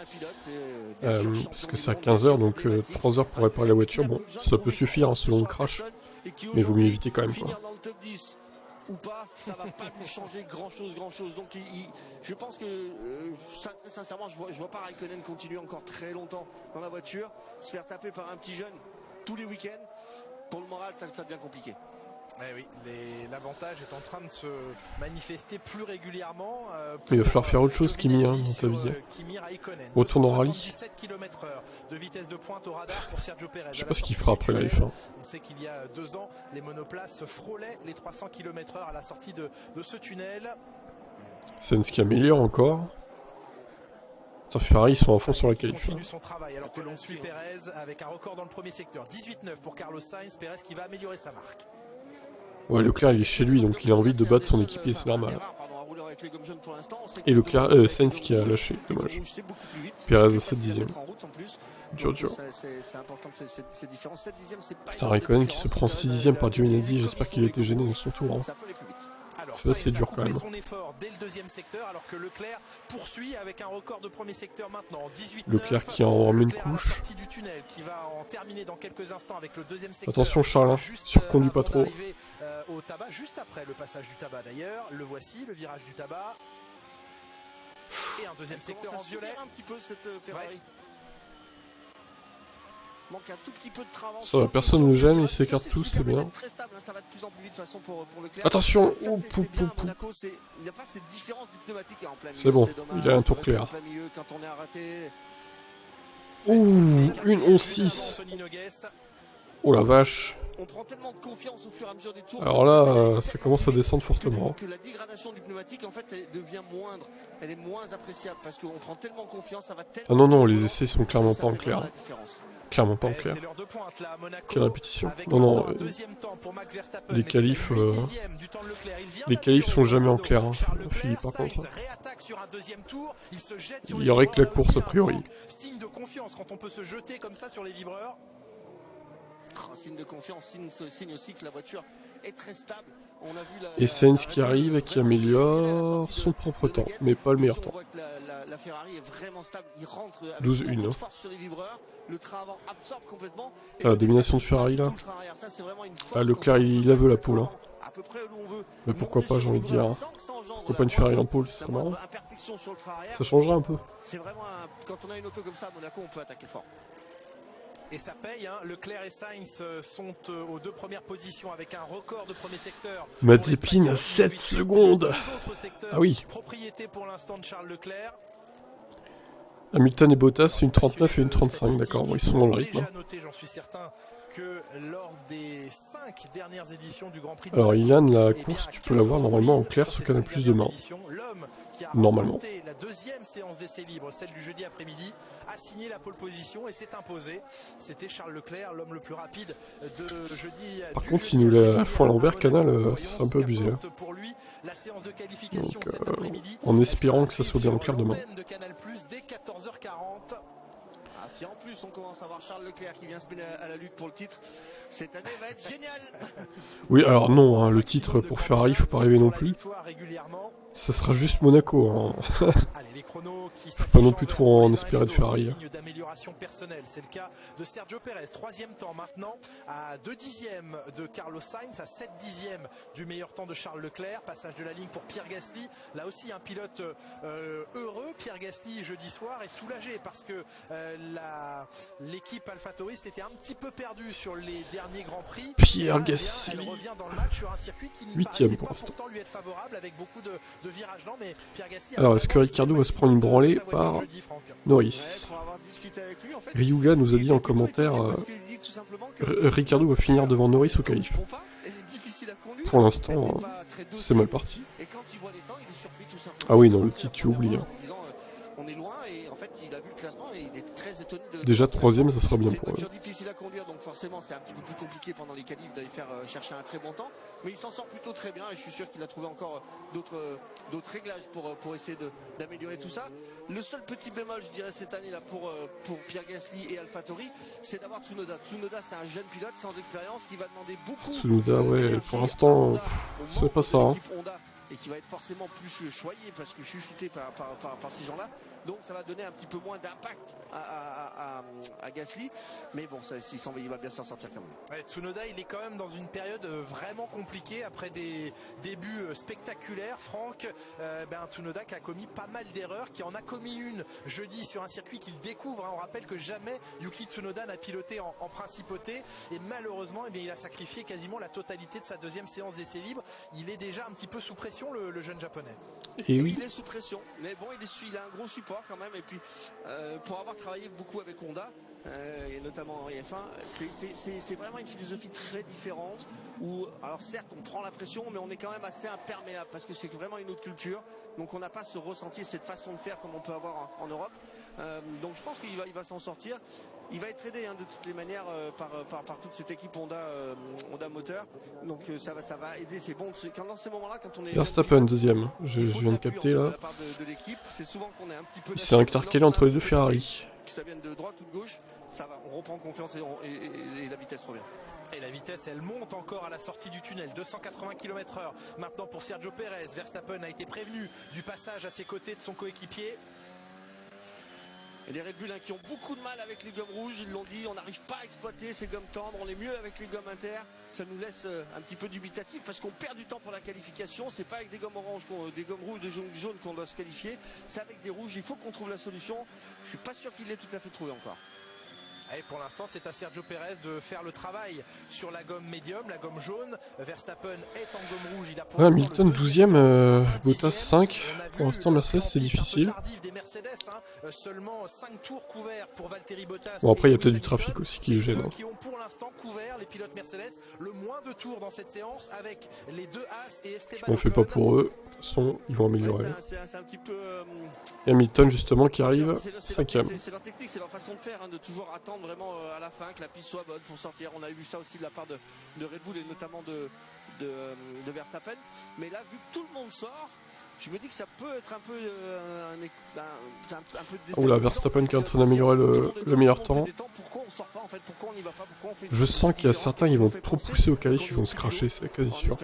Parce que c'est à 15h, donc 3 heures pour réparer la voiture. Bon, ça peut suffire hein, selon le crash. Mais il vaut mieux éviter quand même. Quoi. Ou pas, ça va pas lui changer grand chose. Donc je pense que sincèrement, je vois pas Raikkonen continuer encore très longtemps dans la voiture, se faire taper par un petit jeune tous les week-ends. Pour le moral, ça devient compliqué. Eh oui, l'avantage est en train de se manifester plus régulièrement. Il va falloir faire autre chose, Kimi, hein, dans ta vie. Retourne en rallye. 77 km/h de vitesse de pointe au radar pour Sergio Pérez. Je sais pas ce qu'il fera après la F1. On sait qu'il y a 2 ans, les monoplaces frôlaient les 300 km/h à la sortie de ce tunnel. Sainz qui améliore encore. Ferrari, ils sont en fond sur la qualif. Continue son travail alors que l'on suit Pérez avec un record dans le premier secteur. 18-9 pour Carlos Sainz. Pérez qui va améliorer sa marque. Ouais, Leclerc il est chez lui donc il a envie de battre son équipier, c'est normal. Et Leclerc, Sainz qui a lâché, dommage. Pérez à 7 dixièmes. Dur. Putain, Raikkonen qui se prend 6 dixièmes par Giovinazzi, j'espère qu'il a été gêné dans son tour. Hein. Ça c'est dur quand même. Son effort dès le deuxième secteur alors que Leclerc poursuit avec un record de premier secteur maintenant. 18 Leclerc qui en remet une couche. Qui va en terminer dans quelques instants avec le deuxième secteur. Attention Charles, hein. Surconduis pas trop. Au tabac juste après le passage du tabac d'ailleurs. Le voici, le virage du tabac. Et un deuxième secteur en violet. Un petit peu cette Ferrari. Manque un tout petit peu de travail. Ça va, personne ne gêne, ils s'écartent tous, c'est bien. Attention! C'est bon, il a un tour clair. Ouh, une 11-6. Oh la vache! On prend tellement de confiance au fur et à mesure des tours. Alors là, ça commence à descendre fortement. Que la dégradation du pneumatique, en fait, elle devient moindre. Elle est moins appréciable parce qu'on prend tellement confiance, ça va tellement... Ah non, non, les essais sont clairement pas en clair. Clairement pas en clair. Quelle répétition. Non, non, les qualifs sont jamais en clair, hein, Philippe, par contre. Il y aurait que la course, a priori. Signe de confiance quand on peut se jeter comme ça sur les vibreurs. Oh, signe de confiance, signe aussi que la voiture est très stable. On a vu et Sainz qui arrive et qui améliore son propre temps, mais pas le meilleur temps. La Ferrari est vraiment stable, il rentre 12-1. sur les vibreurs, le train avant absorbe complètement. Ah, la domination de Ferrari là. Ah, Leclerc il la veut la pole. Hein. Mais pourquoi pas, j'ai envie de dire. Hein. Pourquoi pas une Ferrari en pole, c'est marrant. Ça changerait un peu. C'est vraiment quand on a une auto comme ça à Monaco, on peut attaquer fort. Et ça paye, hein. Leclerc et Sainz sont aux 2 premières positions avec un record de premier secteur. Mazepin à 7 secondes. Ah oui. Propriété pour l'instant de Charles Leclerc. Hamilton et Bottas, une 39 et une 35, d'accord, bon, ils sont dans le rythme. Déjà noté, j'en suis certain, que lors des 5 dernières éditions du Grand Prix de Alors Ilan, la course, tu peux la voir normalement en clair sur Canal+ demain. Normalement. La deuxième séance d'essai libre, celle du jeudi après-midi, a signé la pole position et s'est imposé. C'était Charles Leclerc, l'homme le plus rapide de jeudi. Par contre, s'il nous la fout à l'envers, Canal, c'est un peu abusé. Hein. Donc, en espérant que ça soit bien en clair demain. Si en plus on commence à voir Charles Leclerc qui vient se mettre à la lutte pour le titre, cette année va être géniale. Oui, alors non, hein, le titre pour Ferrari, faut pas rêver non plus. Ça sera juste Monaco. Hein. Faut pas non plus trop en espérer de Ferrari. D'amélioration personnelle, c'est le cas de Sergio Perez, 3e temps maintenant, à 2 dixièmes de Carlos Sainz, à 7 dixièmes du meilleur temps de Charles Leclerc. Passage de la ligne pour Pierre Gasly, là aussi un pilote heureux. Pierre Gasly jeudi soir est soulagé parce que l'équipe AlphaTauri s'était un petit peu perdue sur les derniers Grands Prix. Pierre Gasly, elle revient dans le match sur un circuit qui 8e pour l'instant. Lui être favorable avec beaucoup de virages lents, mais Pierre Gasly. Alors est-ce que Ricciardo va se prendre une branlée par Norris? Ryuga nous a dit en commentaire Ricciardo va finir devant Norris au qualif. Pour l'instant, c'est mal parti. Ah oui, non, le titre, tu oublies. Hein. Déjà 3e, ça sera bien pour eux. C'est difficile à conduire, donc forcément c'est un petit peu plus compliqué pendant les qualifs d'aller faire chercher un très bon temps. Mais il s'en sort plutôt très bien et je suis sûr qu'il a trouvé encore d'autres réglages pour essayer d'améliorer tout ça. Le seul petit bémol, je dirais, cette année là pour Pierre Gasly et AlphaTauri, c'est d'avoir Tsunoda. Tsunoda, c'est un jeune pilote sans expérience qui va demander beaucoup. Tsunoda, ouais, pour l'instant, c'est pas ça. Hein. Et qui va être forcément plus choyé parce que chuchoté par ces gens-là. Donc ça va donner un petit peu moins d'impact à Gasly. Mais bon, il va bien s'en sortir quand même. Ouais, Tsunoda, il est quand même dans une période vraiment compliquée après des débuts spectaculaires. Franck, Tsunoda qui a commis pas mal d'erreurs, qui en a commis une jeudi sur un circuit qu'il découvre. Hein. On rappelle que jamais Yuki Tsunoda n'a piloté en principauté. Et malheureusement, il a sacrifié quasiment la totalité de sa 2e séance d'essai libre. Il est déjà un petit peu sous pression, le jeune japonais. Et oui. Il est sous pression, mais bon, il a un gros support quand même. Et puis, pour avoir travaillé beaucoup avec Honda, et notamment en F1, c'est vraiment une philosophie très différente. Où, alors certes, on prend la pression, mais on est quand même assez imperméable parce que c'est vraiment une autre culture. Donc, on n'a pas ce ressenti, cette façon de faire comme on peut avoir en Europe. Donc, je pense qu'il va s'en sortir. Il va être aidé de toutes les manières par toute cette équipe Honda Moteur. Donc ça va aider. C'est bon dans ces moments-là, quand on est Verstappen 2e. Je viens de capter là. Il s'est intercalé entre les deux Ferrari. Que ça vienne de droite ou de gauche, ça va. On reprend confiance et la vitesse revient. Et la vitesse, elle monte encore à la sortie du tunnel, 280 km/h. Maintenant pour Sergio Perez, Verstappen a été prévenu du passage à ses côtés de son coéquipier. Et les Red Bull qui ont beaucoup de mal avec les gommes rouges, ils l'ont dit, on n'arrive pas à exploiter ces gommes tendres, on est mieux avec les gommes inter. Ça nous laisse un petit peu dubitatif parce qu'on perd du temps pour la qualification. C'est pas avec des gommes oranges, des gommes rouges, des jaunes qu'on doit se qualifier. C'est avec des rouges, il faut qu'on trouve la solution. Je suis pas sûr qu'il l'ait tout à fait trouvé encore. Et pour l'instant, c'est à Sergio Pérez de faire le travail sur la gomme médium, la gomme jaune. Verstappen est en gomme rouge. Il a pour Hamilton 12ème, Bottas 5. Pour l'instant, Mercedes, c'est difficile. Seulement 5 tours couverts pour Valtteri Bottas. Bon, après, il y a peut-être du trafic aussi qui est gênant. Qui ont pour l'instant couvert les pilotes Mercedes le moins de tours dans cette séance avec les deux As et Esteban. Je m'en fais pas pour eux. De toute façon, ils vont améliorer. Et Hamilton, justement, qui arrive 5ème. C'est leur technique, c'est leur façon de faire, de toujours attendre vraiment à la fin que la piste soit bonne pour sortir. On a vu ça aussi de la part de Red Bull et notamment de Verstappen. Mais là, vu que tout le monde sort, je me dis que ça peut être un peu Oh là, Verstappen qui est en train d'améliorer le meilleur temps. Je sens qu'il y a certains qui vont trop pousser au qualif, ils vont se cracher, c'est quasi sûr.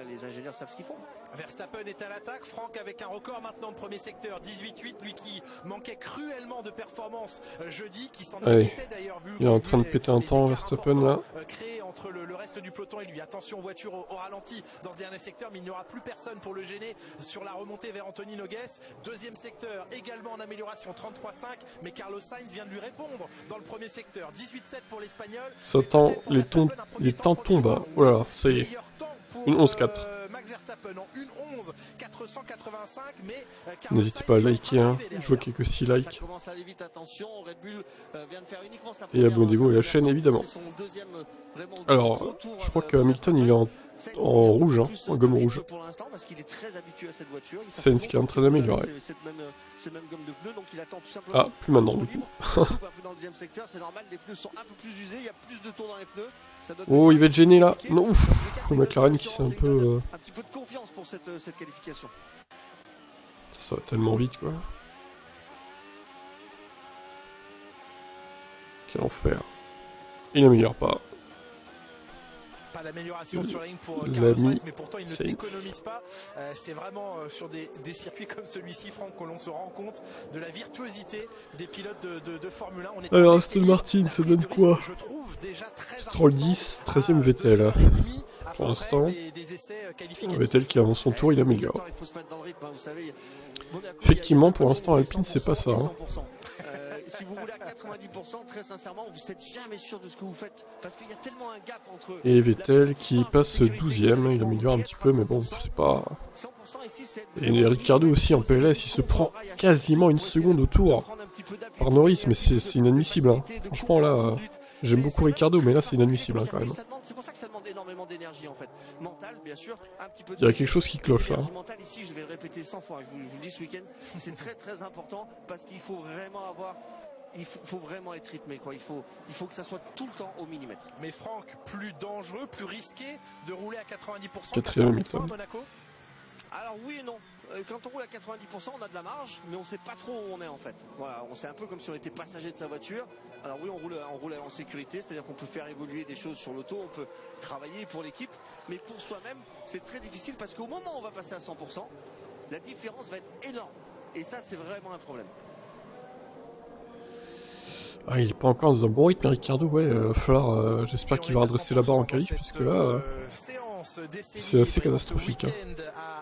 Les ingénieurs savent ce qu'ils font. Verstappen est à l'attaque, Franck avec un record maintenant de premier secteur, 18-8, lui qui manquait cruellement de performance jeudi, qui s'en inquiétait d'ailleurs vu. Il est en train de péter un temps, Verstappen là. Créé entre le reste du peloton et lui. Attention, voiture au ralenti dans ce dernier secteur, mais il n'y aura plus personne pour le gêner sur la remontée vers Anthony Nogues. Deuxième secteur, également en amélioration, 33-5, mais Carlos Sainz vient de lui répondre dans le premier secteur, 18-7 pour l'Espagnol. Ça tend, les temps tombent. Oh là là, ça y est. Une 11-4. Max Verstappen en 1-11-485, mais n'hésitez pas à liker, hein. Je vois qu'il y a que 6 likes. Et abonnez-vous à la chaîne évidemment. Alors, je crois que Hamilton il est en rouge, hein, en gomme rouge. Sainz qui est en train d'améliorer. Ah, plus maintenant du coup. Oh, il va être gêné là. Non, ouf, le McLaren qui s'est un peu... Un petit peu de confiance pour cette qualification. Ça va tellement vite quoi. Quel enfer. Il n'améliore pas. Pas d'amélioration sur la ligne pour Carlos Sainz, mais pourtant il ne Sainz. s'économise pas. C'est vraiment sur des circuits comme celui-ci, Franck, que l'on se rend compte de la virtuosité des pilotes de Formule 1. Alors Aston Martin, ça donne quoi? Stroll 10, 13ème Vettel. Pour l'instant, Vettel qui avance son tour, il améliore. Effectivement, pour l'instant, Alpine, c'est pas ça. Hein. Si vous roulez à 90%, très sincèrement, vous n'êtes jamais sûr de ce que vous faites. Parce qu'il y a tellement un gap entre... Et Vettel qui passe 12ème, il améliore un petit peu, mais bon, c'est pas... Et Ricciardo aussi en PLS, il se prend quasiment une seconde au tour par Norris, mais c'est inadmissible. Hein. Franchement, là, j'aime beaucoup Ricciardo, mais là, c'est inadmissible hein, quand même. C'est pour ça que ça demande énormément d'énergie en fait. Mental, bien sûr, un petit peu de... Il y a quelque chose qui cloche là. Mental ici, je vais le répéter 100 fois, je vous le dis ce week-end, c'est très très important parce qu'il faut vraiment avoir... Il faut vraiment être rythmé, quoi. Il faut que ça soit tout le temps au millimètre. Mais Franck, plus dangereux, plus risqué de rouler à 90%. 4ème Hamilton. Alors oui et non. Quand on roule à 90%, on a de la marge, mais on ne sait pas trop où on est en fait. Voilà, on sait un peu comme si on était passager de sa voiture. Alors oui, on roule en sécurité, c'est-à-dire qu'on peut faire évoluer des choses sur l'auto, on peut travailler pour l'équipe, mais pour soi-même, c'est très difficile parce qu'au moment où on va passer à 100%, la différence va être énorme. Et ça, c'est vraiment un problème. Ah, il est pas encore dans un bon rythme, mais Ricciardo, ouais, va falloir, j'espère qu'il va redresser la barre en qualif, parce que là, c'est assez catastrophique. Hein.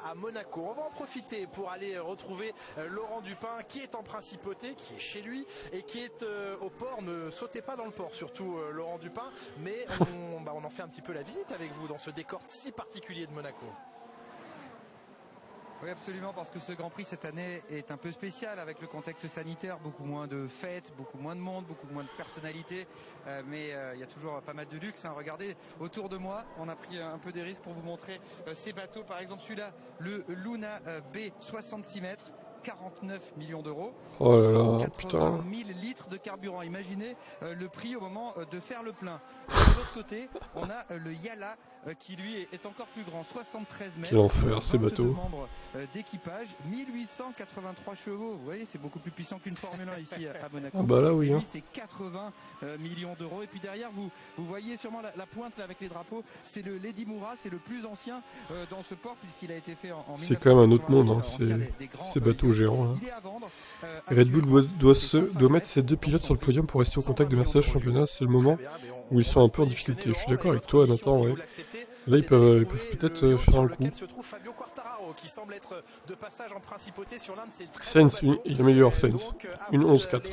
À Monaco. On va en profiter pour aller retrouver Laurent Dupin, qui est en principauté, qui est chez lui, et qui est au port. Ne sautez pas dans le port, surtout Laurent Dupin, mais on en fait un petit peu la visite avec vous dans ce décor si particulier de Monaco. Oui, absolument, parce que ce Grand Prix cette année est un peu spécial avec le contexte sanitaire, beaucoup moins de fêtes, beaucoup moins de monde, beaucoup moins de personnalités, mais il y a toujours pas mal de luxe. Hein. Regardez, autour de moi, on a pris un peu des risques pour vous montrer ces bateaux. Par exemple, celui-là, le Luna B, 66 mètres. 49 millions d'euros. Oh là là, putain. 000 litres de carburant. Imaginez le prix au moment de faire le plein. De l'autre côté, on a le Yala qui lui est encore plus grand, 73 mètres. Quel enfer, ces bateaux. Membres d'équipage, 1883 chevaux. Vous voyez, c'est beaucoup plus puissant qu'une Formule 1 ici à Monaco. Ah bah là oui. Hein. C'est 80 millions d'euros. Et puis derrière, vous voyez sûrement la pointe là, avec les drapeaux. C'est le Lady Moura, c'est le plus ancien dans ce port puisqu'il a été fait en c'est quand même un autre monde, hein. Ces bateaux géants. Hein. Red Bull doit mettre ses deux pilotes sur le podium pour rester au contact de Mercedes championnat. C'est le moment où ils sont un peu en difficulté. Je suis d'accord avec toi, Nathan. Ouais. Là, ils peuvent peut-être faire un coup. qui semble être de passage en principauté sur l'un de ses très Sainz, il améliore Sainz. Une 11-4.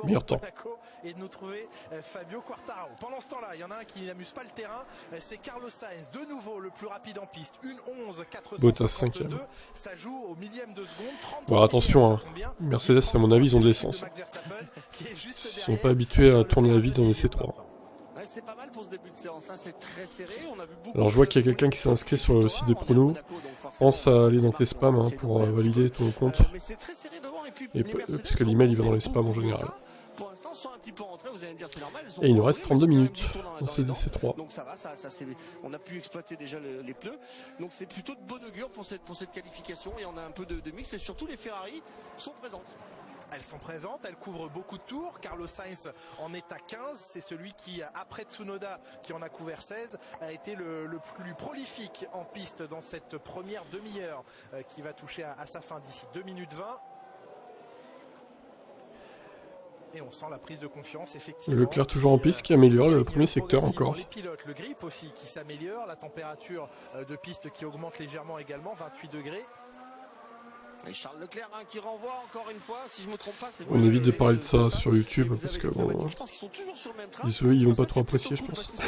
Meilleur temps. Et de nous trouver Fabio Quartararo. Pendant ce temps-là, il y en a un qui n'amuse pas le terrain, c'est Carlos Sainz, de nouveau le plus rapide en piste. Une 11-452. Bottas 5e. Ça joue au millième de seconde. Bon, attention, hein. Mercedes, à mon avis, ils ont de l'essence. Ils sont pas habitués à tourner la vie dans les C3. C'est pas mal pour ce début de séance, hein. C'est très serré. On a vu beaucoup. Alors je vois qu'il y a quelqu'un qui s'est inscrit sur le site des pronos. Pense à aller dans tes spams hein, pour valider ton compte. Et parce que l'email il va dans les spams en général. Et il nous reste 32 minutes dans ces DC3. Donc ça va, on a pu exploiter déjà les pneus. Donc c'est plutôt de bon augure pour cette qualification. Et on a un peu de mix et surtout les Ferrari sont présentes. Elles sont présentes, elles couvrent beaucoup de tours. Carlos Sainz en est à 15. C'est celui qui, après Tsunoda, qui en a couvert 16, a été le plus prolifique en piste dans cette première demi-heure qui va toucher à sa fin d'ici 2 minutes 20. Et on sent la prise de confiance, effectivement. Leclerc toujours en piste qui améliore le premier secteur encore. Les pilotes, le grip aussi qui s'améliore, la température de piste qui augmente légèrement également, 28 degrés. Et Charles Leclerc hein, qui renvoie encore une fois, si je me trompe pas. On évite de parler de ça sur YouTube parce que bon, ils vont pas trop apprécier, je pense. De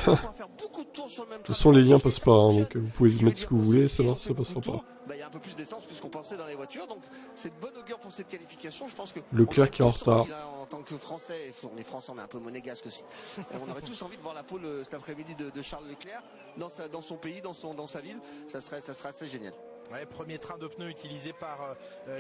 toute façon, les liens passent pas, hein, donc vous pouvez mettre ce que vous voulez, ça passera pas. Il y a un peu plus d'essence que ce qu'on pensait dans les voitures, donc c'est de bonne augure pour cette qualification. Je pense que Leclerc qui est en retard. En tant que Français, on est Français, on est un peu monégasque aussi. On aurait tous envie de voir la pole cet après-midi de Charles Leclerc dans son pays, dans sa ville. Ça serait assez génial. Ouais, premier train de pneus utilisé par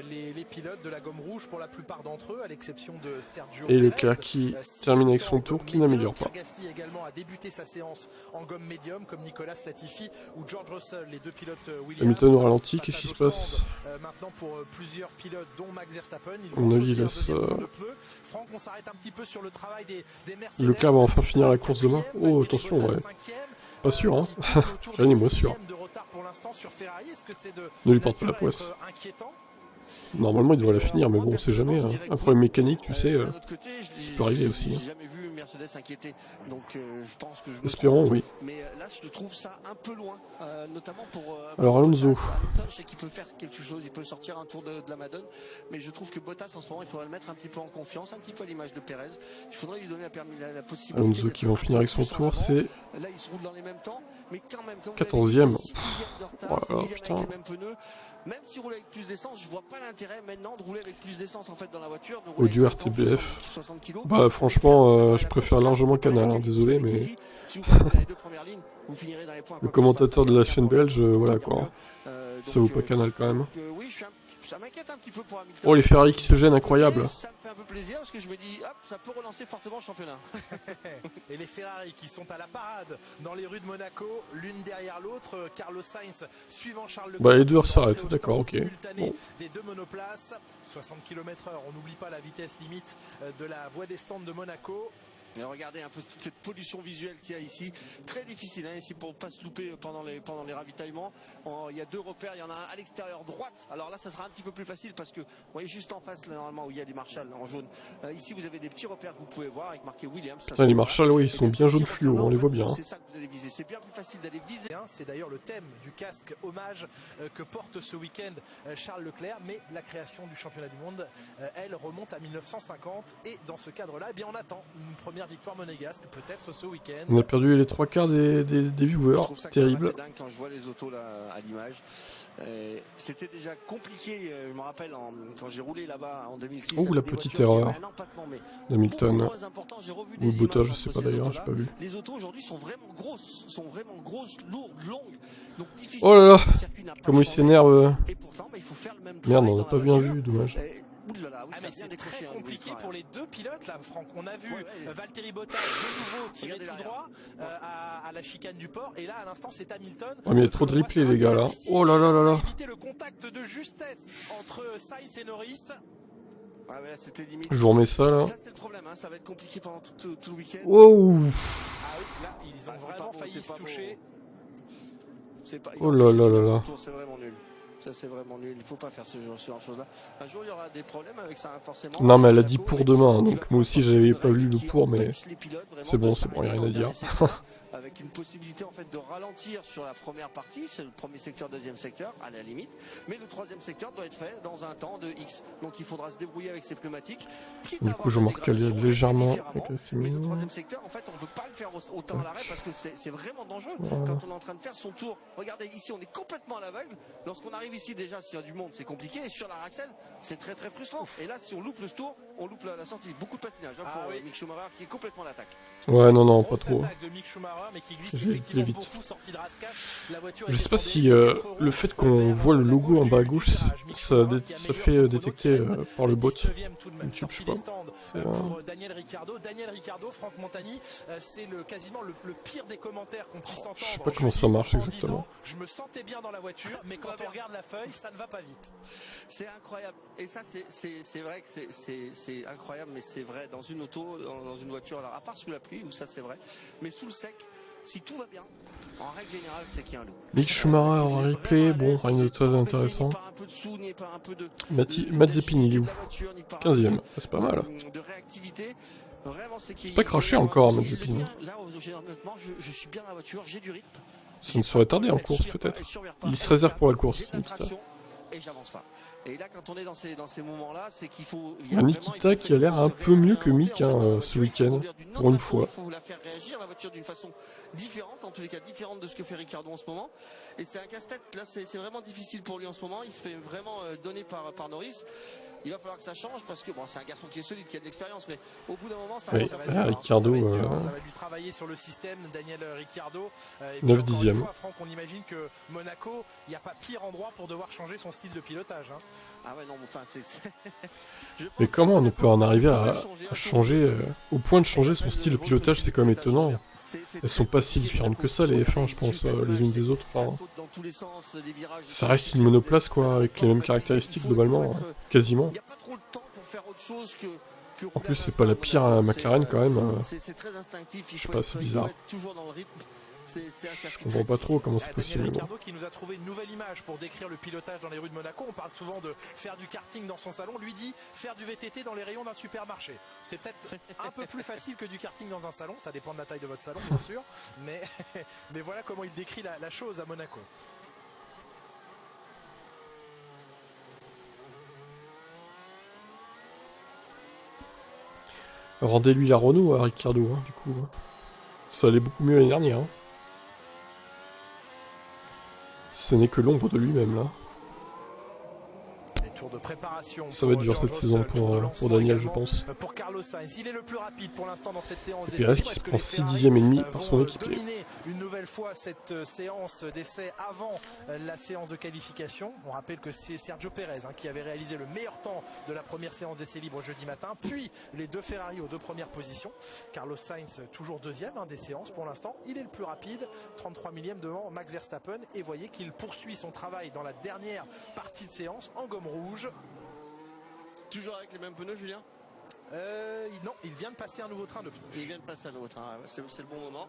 les pilotes de la gomme rouge pour la plupart d'entre eux, à l'exception de Sergio et Leclerc qui termine avec son tour, qui n'améliore pas. Gasly également a débuté sa séance en gomme médium, comme Nicolas Latifi ou George Russell, les deux pilotes Williams. Hamilton au ralenti, qu'est-ce qui se passe? Maintenant pour plusieurs pilotes, dont Max Verstappen. À mon avis, il laisse. Franck, on s'arrête un petit peu sur le travail des Mercedes. Leclerc va enfin finir la course demain. Oh, attention, ouais. Pas sûr, hein. J'en ai moi sûr. Ne lui porte pas la poisse. Normalement, il devrait la finir, mais bon, on sait jamais. Hein. Un problème mécanique, tu sais, ça peut arriver aussi. Hein. Espérons, oui. Mais là, je trouve ça un peu loin, notamment pour. Alors Alonso. Je sais qu'il peut faire quelque chose, il peut sortir un tour de la Madone, mais je trouve que Bottas en ce moment, il faudrait le mettre un petit peu en confiance, un petit peu à l'image de Pérez. Il faudrait lui donner la possibilité. Alonso qui va finir avec son tour, c'est. Là, il se roule dans les mêmes temps, mais quand même. 14e. Voilà, putain. Même s'il roule avec plus d'essence, je vois pas l'intérêt maintenant de rouler avec plus d'essence en fait dans la voiture. Audio RTBF. Bah franchement, je préfère largement Canal, hein, désolé, mais le commentateur de la chaîne belge, voilà quoi. Ça vaut pas Canal quand même. Ça m'inquiète un petit peu pour Hamilton. Oh les Ferrari qui se gênent, incroyable. Ça me fait un peu plaisir parce que je me dis, hop, ça peut relancer fortement le championnat. Et les Ferrari qui sont à la parade dans les rues de Monaco, l'une derrière l'autre, Carlos Sainz suivant Charles Leclerc. Bah les deux s'arrêtent, d'accord, ok. Bon. Des deux monoplaces, 60 km/h, on n'oublie pas la vitesse limite de la voie des stands de Monaco. Et regardez un peu toute cette pollution visuelle qu'il y a ici. Très difficile hein, ici pour ne pas se louper pendant les ravitaillements. Il y a deux repères, il y en a un à l'extérieur droite. Alors là, ça sera un petit peu plus facile parce que vous voyez juste en face, là, normalement, où il y a les Marshall en jaune. Ici, vous avez des petits repères que vous pouvez voir avec marqué Williams. Putain, les Marshall, oui, ils sont bien jaunes fluo, on les voit bien. C'est ça que vous allez viser. C'est bien plus facile d'aller viser. C'est d'ailleurs le thème du casque hommage que porte ce week-end Charles Leclerc. Mais la création du championnat du monde, elle remonte à 1950. Et dans ce cadre-là, eh bien, on attend une première victoire monégasque, peut-être ce week-end. On a perdu les 3/4 des viewers, terrible. C'est dingue quand je vois les autos là à l'image. C'était déjà compliqué, je me rappelle quand j'ai roulé là-bas en 2006. Oh la petite erreur d'Hamilton. Ou Bottas, je sais pas d'ailleurs, j'ai pas vu. Les autos aujourd'hui sont vraiment grosses, lourdes, longues. Donc oh là là, comment il s'énerve. Merde, on n'a pas bien vu, dommage. Mais c'est très compliqué pour les deux pilotes là, Franck. On a vu Valtteri Bottas de nouveau tirer tout droit à la chicane du port, et là à l'instant c'est Hamilton. Oh mais il y a trop de replay les gars là. Oh là là là là. Éviter le contact de justesse entre Sainz et Norris. Ah ouais, c'était limite. Je vous remets ça là. Ça c'est le problème, hein. Ça va être compliqué pendant tout le week-end. Oh. Ah oui, là ils ont vraiment failli se toucher. Oh là là là là. C'est vraiment nul. Ça c'est vraiment nul, il faut pas faire ce genre de choses là. Un jour il y aura des problèmes avec ça forcément. Non mais elle a dit pour demain, donc moi aussi j'avais pas lu le pour, mais c'est bon, il n'y a rien à dire. avec une possibilité en fait de ralentir sur la première partie, c'est le premier secteur, deuxième secteur, à la limite, mais le troisième secteur doit être fait dans un temps de X. Donc il faudra se débrouiller avec ces pneumatiques. Du coup, je marque qu'elle est légèrement avec le mais le troisième secteur, en fait, on ne peut pas le faire autant à l'arrêt parce que c'est vraiment dangereux quand on est en train de faire son tour. Regardez ici, on est complètement à l'aveugle. Lorsqu'on arrive ici, déjà, s'il y a du monde, c'est compliqué. Et sur la Raxel, c'est très très frustrant. Et là, si on loupe le tour, on loupe la sortie. Beaucoup de patinage pour Mick Schumacher qui est complètement à l'attaque. Ouais, non, pas trop. Je vais vite. Je sais pas si le fait qu'on voit le logo en bas à gauche, ça fait détecter par le bot YouTube, je sais pas. C'est pour Daniel Ricciardo, Franck Montagny, c'est quasiment le pire des commentaires qu'on puisse entendre. Je sais pas comment ça marche exactement. Je me sentais bien dans la voiture, mais quand on regarde la feuille, ça ne va pas vite. C'est incroyable. Et ça, c'est vrai que c'est incroyable, mais c'est vrai dans une auto, dans une voiture. Alors, à part sous la pluie, où ça c'est vrai, mais sous le sec, si tout va bien, en règle générale, c'est qu'il y a un lot. Mick Schumacher en replay, bon, rien de très intéressant. Mazepin, il est où 15ème, c'est pas mal. C'est pas craché encore, Mazepin. Là, honnêtement, je suis bien dans la voiture, j'ai du rythme. Ça ne serait tardé en course, peut-être. Il se réserve pour la course, Nikita. Et j'avance pas. Et là, quand on est dans ces moments-là, c'est qu'il faut. Nikita qui a l'air un peu mieux que Mick ce week-end, pour une fois. Il faut la faire réagir, la voiture d'une façon différente, en tous les cas différente de ce que fait Ricciardo en ce moment. Et c'est un casse-tête. Là, c'est vraiment difficile pour lui en ce moment. Il se fait vraiment donner par Norris. Il va falloir que ça change parce que bon, c'est un garçon qui est solide, qui a de l'expérience, mais au bout d'un moment, ça va Ricciardo, ça va lui travailler sur le système, Daniel Ricciardo. 9 dixièmes. Franck, on imagine que Monaco, il n'y a pas pire endroit pour devoir changer son style de pilotage. Hein. Ah ouais, non, enfin, mais comment on peut en arriver à changer, au point de changer son style de pilotage, c'est quand même étonnant. Elles sont pas si différentes que ça, les F1, je pense, les unes des autres. Enfin, ça reste une monoplace, quoi, avec les mêmes caractéristiques globalement, quasiment. En plus, c'est pas la pire à McLaren quand même. Je sais pas, c'est bizarre. Je comprends pas trop comment c'est possible. Ricciardo qui nous a trouvé une nouvelle image pour décrire le pilotage dans les rues de Monaco. On parle souvent de faire du karting dans son salon. Lui dit faire du VTT dans les rayons d'un supermarché. C'est peut-être un peu plus facile que du karting dans un salon. Ça dépend de la taille de votre salon, bien sûr. Mais voilà comment il décrit la chose à Monaco. Rendez-lui la Renault à Ricciardo, hein, du coup. Ça allait beaucoup mieux l'année dernière. Hein. Ce n'est que l'ombre de lui-même, là. De préparation. Ça va être dur cette saison pour Daniel, je pense. Pour Carlos Sainz, il est le plus rapide pour l'instant dans cette séance d'essai. Pérez qui se prend 6 dixièmes et demi par son équipier. Une nouvelle fois cette séance d'essai avant la séance de qualification. On rappelle que c'est Sergio Pérez qui avait réalisé le meilleur temps de la première séance d'essai libre jeudi matin, puis les deux Ferrari aux deux premières positions. Carlos Sainz toujours deuxième des séances pour l'instant. Il est le plus rapide, 33 millièmes devant Max Verstappen. Et voyez qu'il poursuit son travail dans la dernière partie de séance en gomme rouge. Toujours avec les mêmes pneus, Julien? Non, il vient de passer un nouveau train de pneus. Il vient de passer un nouveau train, c'est le bon moment.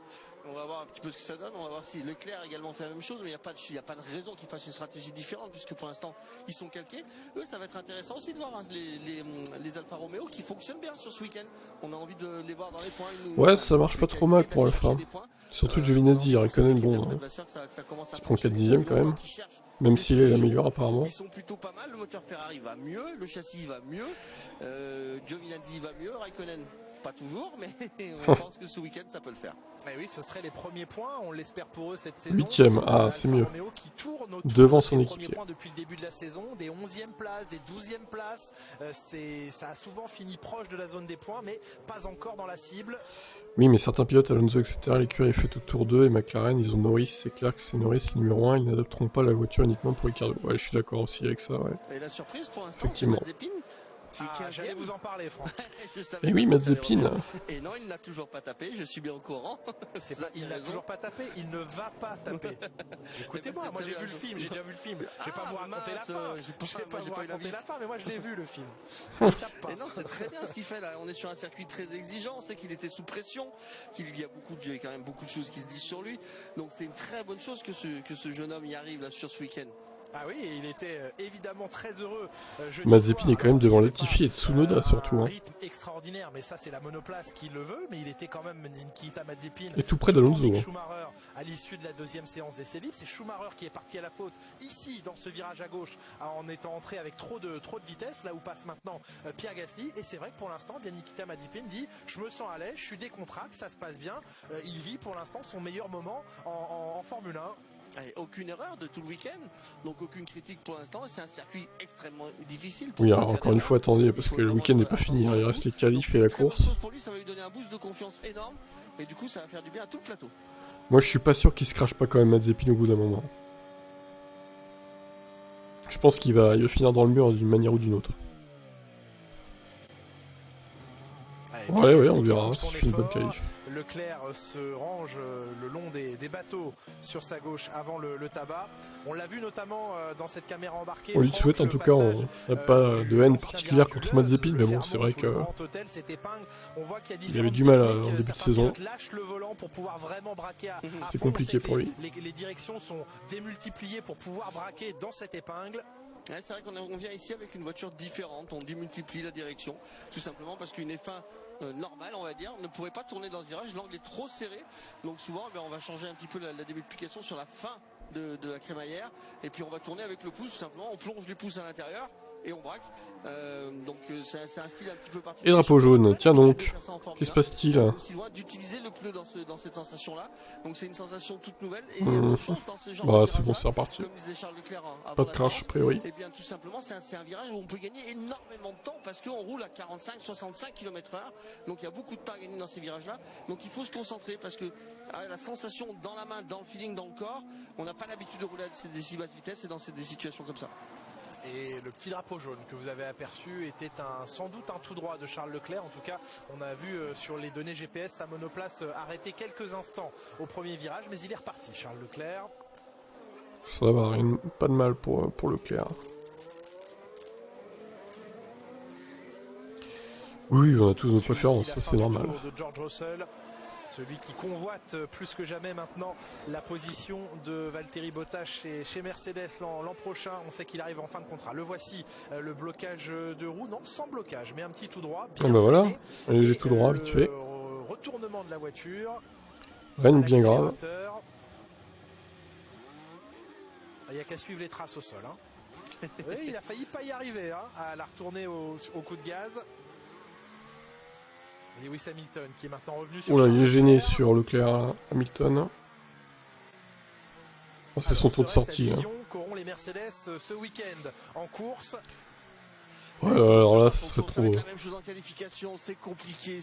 On va voir un petit peu ce que ça donne. On va voir si Leclerc également fait la même chose, mais il n'y a pas de raison qu'ils fassent une stratégie différente, puisque pour l'instant, ils sont calqués. Eux, ça va être intéressant aussi de voir les Alfa Romeo qui fonctionnent bien sur ce week-end. On a envie de les voir dans les points. Ouais, ça marche pas trop mal pour Alfa. Surtout Giovinazzi, Raikkonen, bon, il prend 4 dixièmes quand même. Même s'il est amélioré apparemment. Ils sont plutôt pas mal, le moteur Ferrari va mieux, le châssis va mieux, Giovinazzi va mieux, Raikkonen pas toujours, mais on pense que ce week-end ça peut le faire. Et oui, ce seraient les premiers points, on l'espère pour eux cette saison. 8ème, ah c'est mieux. Devant son équipier. Depuis le début de la saison, des 11e places, des 12e places, ça a souvent fini proche de la zone des points, mais pas encore dans la cible. Oui, mais certains pilotes, Alonso, etc., l'écurie est faite au tour 2 et McLaren, ils ont Norris, c'est clair que c'est Norris le numéro 1, ils n'adopteront pas la voiture uniquement pour Ricciardo. Ouais, je suis d'accord aussi avec ça, ouais. Et la surprise pour l'instant, effectivement. J'allais vous en parler, Franck. Et oui, Mazepin. Et non, il n'a toujours pas tapé, je suis bien au courant. Il n'a toujours pas tapé, il ne va pas taper. Écoutez-moi, moi j'ai vu le film, j'ai déjà vu le film. Je vais pas vous raconter la fin. Je vais pas vous raconter la fin, mais moi je l'ai vu le film. Et non, c'est très bien ce qu'il fait là. On est sur un circuit très exigeant, on sait qu'il était sous pression, qu'il y a quand même beaucoup de choses qui se disent sur lui. Donc c'est une très bonne chose que ce jeune homme y arrive là sur ce week-end. Ah oui, il était évidemment très heureux. Mazepin est quand même devant Latifi et Tsunoda surtout. Un Hein. rythme extraordinaire, mais ça c'est la monoplace qui le veut, mais il était quand même Nikita Mazepin. Et tout près d'Alonso. Hein. Schumacher à l'issue de la deuxième séance d'essai libre, c'est Schumacher qui est parti à la faute ici dans ce virage à gauche en étant entré avec trop de vitesse, là où passe maintenant Pierre Gasly. Et c'est vrai que pour l'instant, bien Nikita Mazepin dit je me sens à l'aise, je suis décontracté, ça se passe bien. Il vit pour l'instant son meilleur moment en Formule 1. Allez, aucune erreur de tout le week-end, donc aucune critique pour l'instant. C'est un circuit extrêmement difficile. Oui, alors encore une fois, attendez, parce que le week-end n'est pas fini. Hein. Il reste les qualifs et la course. Pour lui, ça va lui donner un boost de confiance énorme, et du coup, ça va faire du bien à tout le plateau. Moi, je suis pas sûr qu'il se crache pas quand même Mazepin au bout d'un moment. Je pense qu'il va finir dans le mur d'une manière ou d'une autre. Ouais, on verra si je fais une bonne qualif. Leclerc se range le long des bateaux sur sa gauche avant le tabac. On l'a vu notamment dans cette caméra embarquée. On lui souhaite en tout cas, on n'a pas de haine particulière contre Mazepin, mais bon, c'est vrai que il avait du mal en début de saison. C'était compliqué pour lui. Les directions sont démultipliées pour pouvoir braquer dans cette épingle. Ouais, c'est vrai qu'on vient ici avec une voiture différente, on démultiplie la direction, tout simplement parce qu'une F1 normale, on va dire, ne pourrait pas tourner dans ce virage, l'angle est trop serré, donc souvent on va changer un petit peu la démultiplication sur la fin de la crémaillère, et puis on va tourner avec le pouce, tout simplement, on plonge les pouces à l'intérieur, et on braque, donc c'est un style un petit peu particulier. Et drapeau jaune, tiens donc, qu'est-ce qui se passe-t-il? Aussi loin d'utiliser le pneu dans cette sensation-là, donc c'est une sensation toute nouvelle, et bah c'est bon, c'est reparti. comme disait Charles Leclerc, Pas de crash a priori. Et bien tout simplement c'est un virage où on peut gagner énormément de temps parce qu'on roule à 45-65 km/h, donc il y a beaucoup de temps à gagner dans ces virages-là, donc il faut se concentrer parce que la sensation dans la main, dans le feeling, dans le corps, on n'a pas l'habitude de rouler à des si basses vitesses et dans des situations comme ça. Et le petit drapeau jaune que vous avez aperçu était sans doute un tout droit de Charles Leclerc. En tout cas, on a vu sur les données GPS sa monoplace arrêter quelques instants au premier virage, mais il est reparti, Charles Leclerc. Ça va, pas de mal pour Leclerc. Oui, on a tous nos préférences, ça c'est normal. De George Russell, celui qui convoite plus que jamais maintenant la position de Valtteri Bottas chez Mercedes l'an prochain. On sait qu'il arrive en fin de contrat. Le voici, le blocage de roue, non, sans blocage, mais un petit tout droit. Ah bah voilà, un léger tout droit, vite fait. Retournement de la voiture. Rien de bien grave. Il n'y a qu'à suivre les traces au sol. Hein. Oui, il a failli pas y arriver, hein, à la retourner au coup de gaz. Lewis Hamilton qui est maintenant revenu sur... Oula, il est gêné sur Leclerc Hamilton. Oh, c'est son tour de sortie. Hein. Qu'auront les Mercedes ce week-end en course. Ouais, alors là, ce serait trop... La même chose en qualification, c'est compliqué,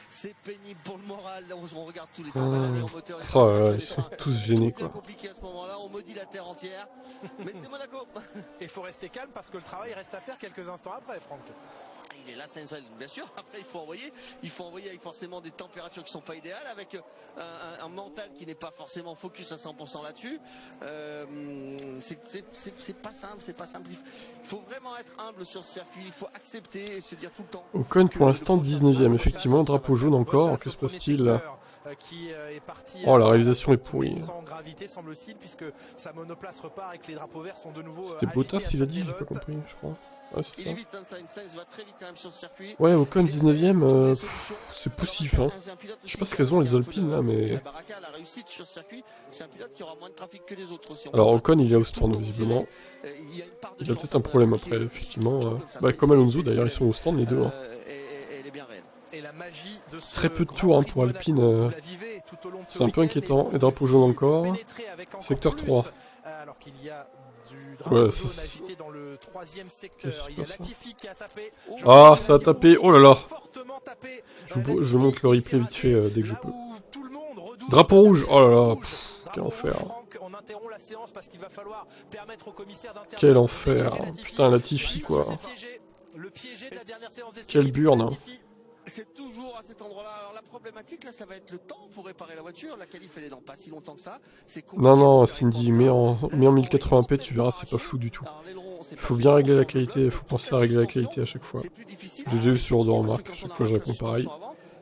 c'est pénible pour le moral. Là, on regarde tous les temps au moteur. Oh, ils sont tous gênés, quoi. C'est compliqué à ce moment-là, on maudit la terre entière. Mais c'est Monaco. Et il faut rester calme parce que le travail reste à faire quelques instants après, Franck. Il est là, bien sûr. Après, il faut envoyer avec forcément des températures qui sont pas idéales, avec un mental qui n'est pas forcément focus à 100% là-dessus. C'est pas simple. Il faut vraiment être humble sur ce circuit. Il faut accepter et se dire tout le temps. Ocon pour l'instant 19ème, effectivement, drapeau jaune encore. Que se passe-t-il là? Oh, la réalisation est pourrie. Sans gravité, semble-t-il, puisque sa monoplace repart avec les drapeaux verts sont de nouveau. C'était Bottas, il a dit, j'ai pas compris, je crois. Ouais, c'est ça. Il est vite, Sainz va très vite quand même sur ce circuit. Ouais, Ocon 19ème, c'est poussif. Hein. Je sais pas ce qu'elles ont les Alpines là, mais. La réussite sur ce circuit, c'est un pilote qui aura moins de trafic que les autres aussi. Alors Ocon, il est au stand visiblement. Il a peut-être un problème après, effectivement. Bah, comme Alonso d'ailleurs, ils sont au stand les deux. Hein. Très peu de tours hein, pour Alpine. C'est un peu inquiétant. Et drapeau jaune encore. Secteur 3. Ouais, ça qu'est-ce qui se passe là? Ah, ça a tapé, oh là là. Je monte le replay vite fait dès que je peux. Drapeau rouge, oh là là, quel enfer. Quel enfer, putain Latifi quoi. Quelle burne. C'est toujours à cet endroit-là. Alors la problématique là, ça va être le temps pour réparer la voiture. La qualif elle est dans pas si longtemps que ça. Non, Cindy, mets en 1080p, tu verras, c'est pas flou du tout. Il faut bien régler la qualité, il faut penser à régler la qualité à chaque fois. J'ai déjà eu ce genre de remarque, à chaque fois je réponds pareil.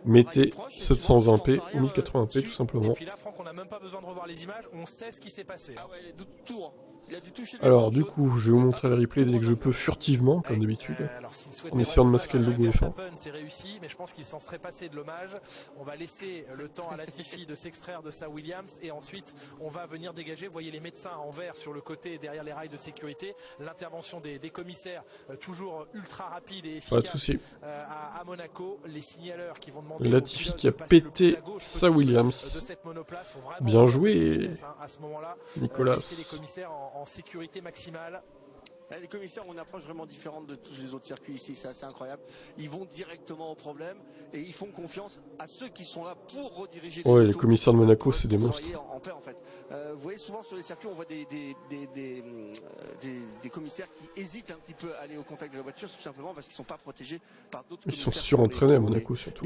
Mettez 720p ou 1080p tout simplement. Et puis là, Franck, on n'a même pas besoin de revoir les images, on sait ce qui s'est passé. Ah ouais, tout. Alors du coup, je vais vous montrer le replay dès que je peux furtivement, comme d'habitude, en essayant de masquer le logo F1. C'est réussi, mais je pense qu'il s'en serait passé de l'hommage. On va laisser le temps à Latifi de s'extraire de sa Williams et ensuite on va venir dégager. Vous voyez les médecins en vert sur le côté et derrière les rails de sécurité. L'intervention des commissaires toujours ultra rapide et efficace. Pas de souci. À Monaco, les signaleurs qui vont demander Latifi qui a pété sa Williams. Bien joué, Nicolas. Les commissaires en sécurité maximale. Les commissaires ont une approche vraiment différente de tous les autres circuits ici, c'est assez incroyable. Ils vont directement au problème et ils font confiance à ceux qui sont là pour rediriger les ouais, les commissaires de Monaco, c'est des monstres. En paix, en fait. Vous voyez souvent sur les circuits, on voit des commissaires qui hésitent un petit peu à aller au contact de la voiture, tout simplement parce qu'ils ne sont pas protégés par d'autres. Ils sont surentraînés à Monaco surtout.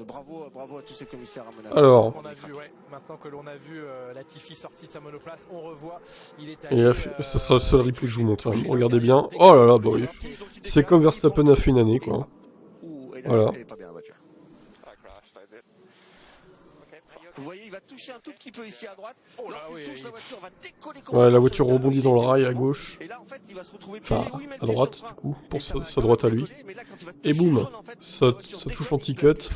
Bravo à tous ces commissaires à Monaco. Alors, maintenant que l'on a vu Latifi sorti de sa monoplace, on revoit. Et ce sera le seul replay que je vous montre. Hein. Regardez bien. Oh là là, bah oui. C'est comme Verstappen a fait une année, quoi. Voilà. Vous voyez, il va toucher un tout petit peu ici à droite. Lorsqu'il touche la voiture, va décoller. Ouais, la voiture rebondit dans le rail à gauche. Et là, en fait, il va se retrouver enfin, à droite, du coup, pour sa droite à lui. Et boum, ça touche l'anti-cut.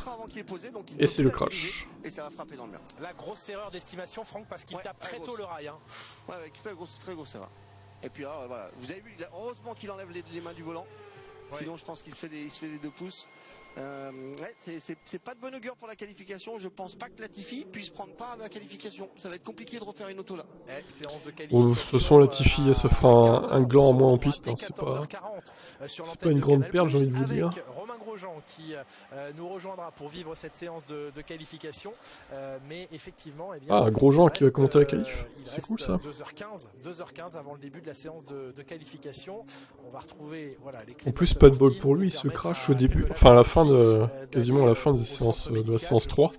Et c'est le crash. Et ça va frapper dans le mur. La grosse erreur d'estimation, Franck, parce qu'il tape très tôt le rail. Hein. Ouais, très grosse erreur. Et puis alors, voilà, vous avez vu, heureusement qu'il enlève les mains du volant. Ouais. Sinon, je pense qu'il se fait des 2 pouces. Ouais, c'est pas de bon augure pour la qualification. Je pense pas que Latifi puisse prendre part à la qualification. Ça va être compliqué de refaire une auto là. Bon, de toute façon, Latifi, ça fera un gland en moins en piste. Hein. C'est pas une grande perte, j'ai envie de vous dire. Romain Grosjean qui nous rejoindra pour vivre cette séance de qualification. Mais effectivement, eh bien, ah, Grosjean qui va commenter la qualif. C'est cool ça. 2h15 avant le début de la séance de qualification. On va retrouver voilà, les en plus, pas de bol pour lui, il se crash au début. Enfin, à la fin quasiment à la fin de la séance 3.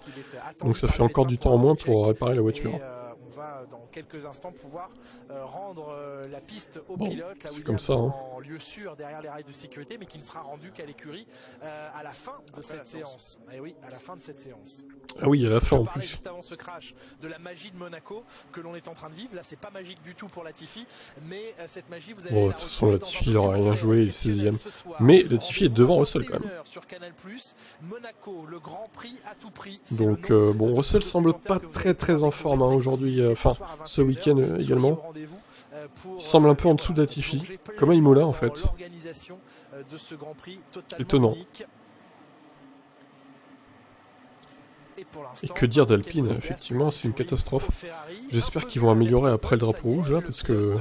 Donc ça fait encore du temps en moins pour réparer la voiture. On va dans quelques instants pouvoir rendre la piste au pilote. C'est comme ça. Hein. En lieu sûr derrière les rails de sécurité, mais qui ne sera rendu qu'à l'écurie à la fin de cette séance. Et oui, à la fin de cette séance. Ah oui, à la fin en plus. Juste avant ce crash, de la magie de Monaco que l'on est en train de vivre. Là, c'est pas magique du tout pour Latifi, mais cette magie, vous allez. Bon, de toute façon, Latifi, il aura rien joué, il est 16ème. Mais Latifi est devant Russell quand même. Sur Canal+, Monaco, le Grand Prix à tout prix. Donc, bon, Russell semble pas très en forme hein, aujourd'hui, enfin, ce week-end également. Il semble un peu en dessous de Latifi, comme à Imola en fait. Étonnant. Et que dire d'Alpine, effectivement, c'est une catastrophe. J'espère qu'ils vont améliorer après le drapeau rouge, là, parce que...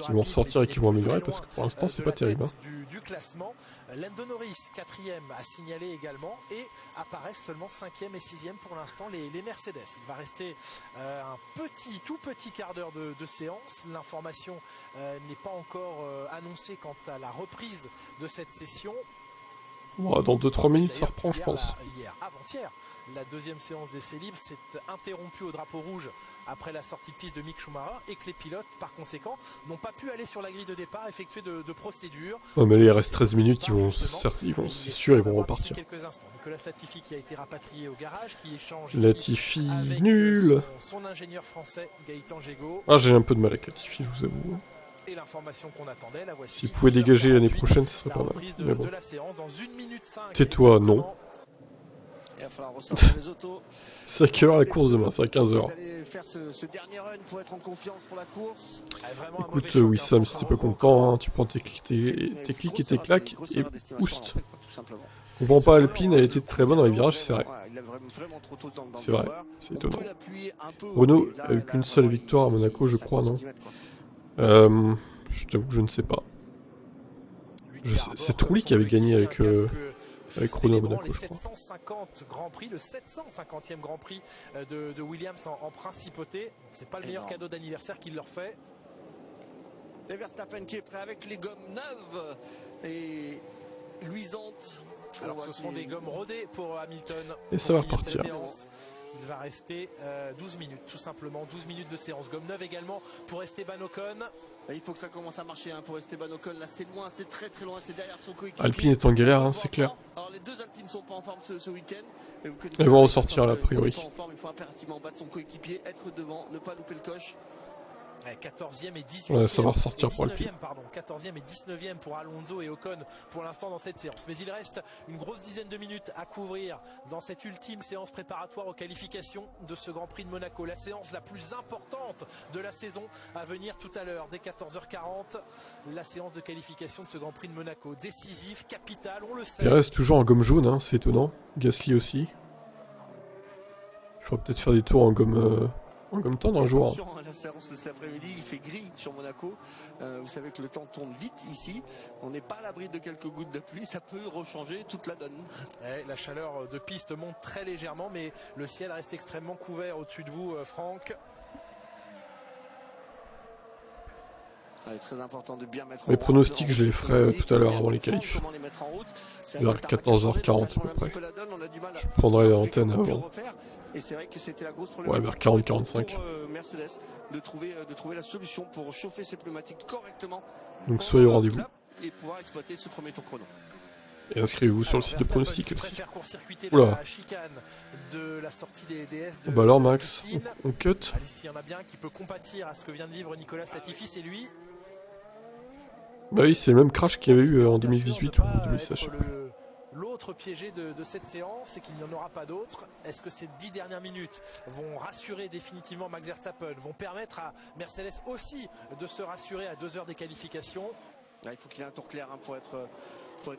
Qu'ils vont ressortir et qu'ils vont améliorer, parce que pour l'instant, c'est pas terrible. Hein. Du classement, Lando Norris, 4ème, a signalé également, et apparaissent seulement 5ème et 6ème pour l'instant les Mercedes. Il va rester un tout petit quart d'heure de séance. L'information n'est pas encore annoncée quant à la reprise de cette session. Wow, dans 2-3 minutes, ça reprend, je pense. Avant-hier, la deuxième séance d'essai libre s'est interrompue au drapeau rouge après la sortie de piste de Mick Schumacher et que les pilotes, par conséquent, n'ont pas pu aller sur la grille de départ, effectuer de procédures. Oh, mais là, il reste 13 minutes, c'est sûr, ils vont repartir. Quelques instants. Nicolas Latifi qui a été rapatrié au garage, qui échange Latifi, avec nul. Son ingénieur français, Gaëtan Gégaud. Ah, j'ai un peu de mal avec Latifi, je vous avoue. Et l'information qu'on attendait, la voici. S'il pouvait dégager l'année prochaine, ce serait pas mal. Mais bon. Tais-toi, non. C'est à quelle heure la course demain? C'est à 15h. Écoute, Wissam, si t'es pas content, hein, tu prends tes clics et tes claques et oust. On comprend pas Alpine, elle était très bonne dans les virages serrés. C'est vrai, c'est étonnant. Renault a eu qu'une seule victoire à Monaco, je crois, non? Je t'avoue que je ne sais pas. C'est Trulli qui avait gagné avec Renault à Monaco, je crois. 750 Grand Prix, le 750e Grand Prix de Williams en principauté. C'est pas le meilleur cadeau d'anniversaire qu'il leur fait. Et Verstappen qui est prêt avec les gommes neuves et luisantes. Alors ce seront des gommes rodées pour Hamilton. Et ça va repartir. Il va rester 12 minutes, tout simplement. 12 minutes de séance. Gomme neuve également pour Esteban Ocon. Il faut que ça commence à marcher pour Esteban Ocon. Là, c'est loin, c'est très très loin, c'est derrière son coéquipier. Alpine est en galère, hein, c'est clair. Alors, les deux Alpines sont pas en forme ce week-end. Elles vont ressortir là, a priori. Il faut impérativement battre son coéquipier, être devant, ne pas louper le coche. 14e et 18e. Ouais, ça va ressortir pour Alpine. 14e et 19e pour Alonso et Ocon pour l'instant dans cette séance. Mais il reste une grosse dizaine de minutes à couvrir dans cette ultime séance préparatoire aux qualifications de ce Grand Prix de Monaco. La séance la plus importante de la saison à venir tout à l'heure, dès 14h40. La séance de qualification de ce Grand Prix de Monaco. Décisif, capital, on le sait. Il reste toujours en gomme jaune, hein, c'est étonnant. Gasly aussi. Il faudrait peut-être faire des tours en gomme tendre un jour. La séance de cet après-midi, il fait gris sur Monaco. Vous savez que le temps tourne vite ici. On n'est pas à l'abri de quelques gouttes de pluie. Ça peut rechanger toute la donne. La chaleur de piste monte très légèrement, mais le ciel reste extrêmement couvert au-dessus de vous, Franck. Il est très important de bien mettre Mes pronostics, je les ferai tout à l'heure avant les qualifs. Vers 14h40 à peu près. Je prendrai l'antenne avant. Et c'est vrai que c'était la grosse ouais, vers 40-45. Mercedes de trouver la solution pour chauffer ses pneumatiques correctement. Donc soyez au rendez-vous. Et pouvoir exploiter ce premier tour chrono. Et inscrivez-vous sur le site de pronostic aussi. Oula. Bah alors Max, on cut. Il y en a bien qui peut compatir à ce que vient de vivre Nicolas Latifi, c'est lui. Bah oui, c'est le même crash qu'il y avait eu en 2018 ou 2016, je sais pas. L'autre piégé de cette séance, c'est qu'il n'y en aura pas d'autres. Est-ce que ces 10 dernières minutes vont rassurer définitivement Max Verstappen, vont permettre à Mercedes aussi de se rassurer à 2 heures des qualifications? Là, il faut qu'il ait un tour clair pour être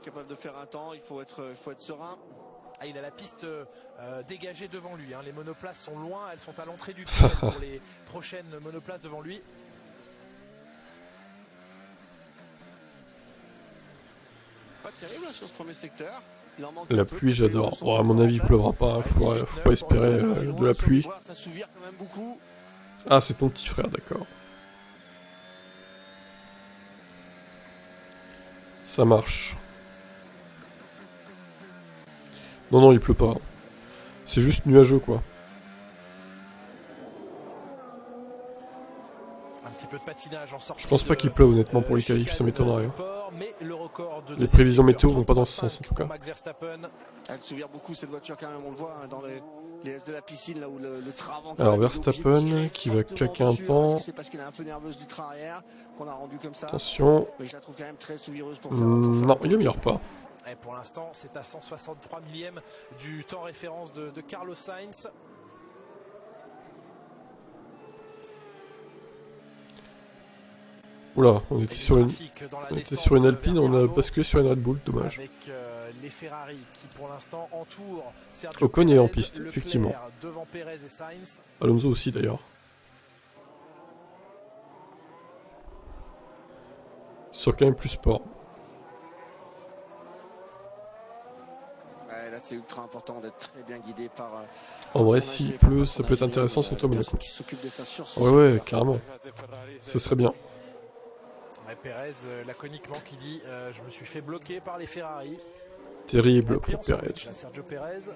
capable de faire un temps, il faut être serein. Il a la piste dégagée devant lui. Les monoplaces sont loin, elles sont à l'entrée du tunnel pour les prochaines monoplaces devant lui. Pas terrible sur ce premier secteur. La pluie, j'adore. Bon, à mon avis, il pleuvra pas. Faut pas espérer de la pluie. Ah, c'est ton petit frère, d'accord. Ça marche. Non, il pleut pas. C'est juste nuageux, quoi. Peu de patinage en sortie. Je pense pas qu'il pleuve honnêtement pour les qualifs, ça m'étonnerait. Les prévisions météo vont pas dans ce sens en tout cas. Elle se vire beaucoup cette voiture quand même, on le voit dans les ailes de la piscine là où le train avant. Alors Verstappen qui va claquer un pan. C'est parce qu'elle est un peu nerveuse du train arrière qu'on a rendu comme ça. Attention. Mais je la trouve quand même très souvireuse pour non, il améliore pas. Et pour l'instant, c'est à 163 millième du temps référence de Carlos Sainz. Oula, on était sur une Alpine, on a basculé sur une Red Bull, dommage. Avec les Ferrari qui pour l'instant entourent Ocon est en piste, effectivement. Devant Perez et Sainz. Alonso aussi d'ailleurs. Sur quand même plus sport. Ouais, là c'est ultra important d'être très bien guidé par... En vrai, s'il pleut, ça peut être intéressant sur Monaco. Ouais, carrément. Ce serait bien. Perez, laconiquement, qui dit je me suis fait bloquer par les Ferrari. Terrible pour Perez. Sergio Perez.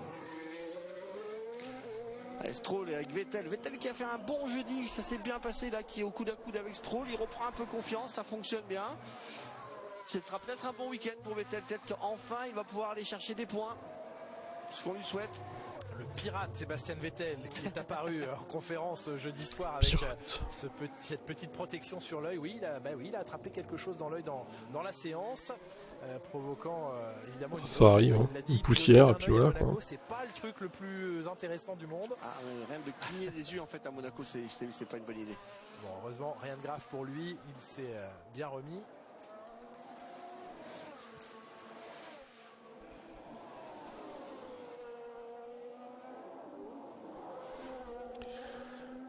Stroll avec Vettel. Vettel qui a fait un bon jeudi, ça s'est bien passé là, qui est au coude à coude avec Stroll. Il reprend un peu confiance, ça fonctionne bien. Ce sera peut-être un bon week-end pour Vettel. Peut-être qu'enfin il va pouvoir aller chercher des points. Ce qu'on lui souhaite. Le pirate Sébastien Vettel qui est apparu en conférence jeudi soir avec cette petite protection sur l'œil. Oui, il a attrapé quelque chose dans l'œil dans la séance, provoquant évidemment ça arrive, une poussière et puis voilà quoi. C'est pas le truc le plus intéressant du monde. Rien de cligner des yeux en fait à Monaco, c'est pas une bonne idée. Bon, heureusement, rien de grave pour lui, il s'est bien remis.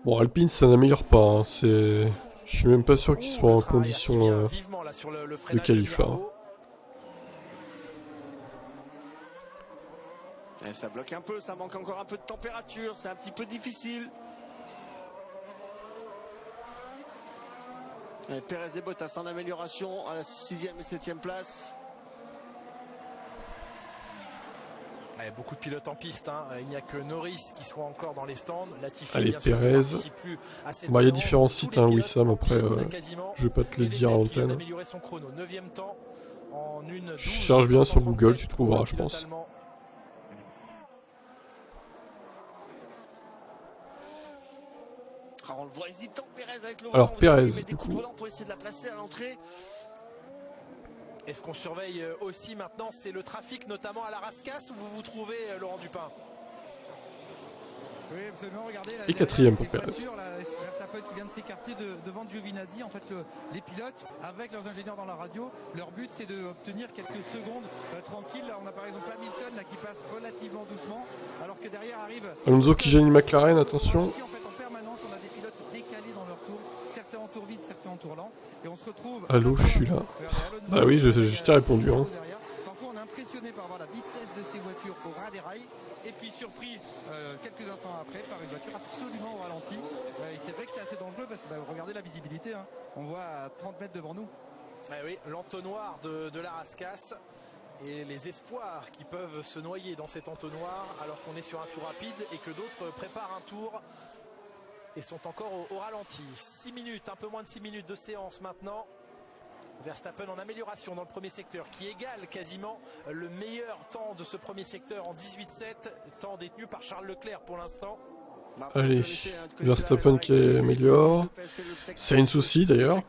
Bon, Alpine, ça n'améliore pas. Hein. Je suis même pas sûr qu'ils soient en condition de qualif là. Et ça bloque un peu, ça manque encore un peu de température, c'est un petit peu difficile. Et Perez et Bottas en amélioration à la 6e et 7e place. Ouais, beaucoup de pilotes en piste, hein. Il n'y a que Norris qui soit encore dans les stands. Latifi, Allez, bien sûr, Pérez. participe plus à cette Bah, il y a séance. différents Tous sites, les hein, pilotes Wissam, en après, piste, quasiment. je vais pas te le Et dire à Vettel qui vient l'antenne. d'améliorer son chrono. 9e temps en 1:12. Cherche bien sur Google, tu trouveras, je pense. Ah, on le voit hésitant, Pérez avec le Alors, volant, Pérez, il met des du coups de coup. volant pour essayer de la placer à l'entrée. Et ce qu'on surveille aussi maintenant, c'est le trafic, notamment à la Rascasse, où vous vous trouvez, Laurent Dupin. Oui, absolument. Regardez, Et 4e pour Pérez. Verstappen qui vient de s'écarter devant Giovinazzi. En fait, les pilotes, avec leurs ingénieurs dans la radio, leur but c'est d'obtenir quelques secondes tranquilles. Là, on a par exemple Hamilton là, qui passe relativement doucement, alors que derrière arrive Alonso qui gêne McLaren, attention. En fait, en permanence, on a des pilotes décalés dans leur tour. Certains en tour vite, certains en tour lent. Et on se retrouve. Allô, je suis là. Bah oui, je t'ai répondu. Hein. Parfois, on est impressionné par voir la vitesse de ces voitures au ras des rails. Et puis surpris quelques instants après par une voiture absolument au ralenti. Et c'est vrai que c'est assez dangereux parce que regardez la visibilité, hein. On voit à 30 mètres devant nous. Oui, l'entonnoir de la Rascasse et les espoirs qui peuvent se noyer dans cet entonnoir alors qu'on est sur un tour rapide et que d'autres préparent un tour et sont encore au ralenti. 6 minutes, un peu moins de 6 minutes de séance maintenant. Verstappen en amélioration dans le premier secteur qui égale quasiment le meilleur temps de ce premier secteur en 18,7, temps détenu par Charles Leclerc pour l'instant. Allez, Verstappen qui améliore. C'est une souci d'ailleurs.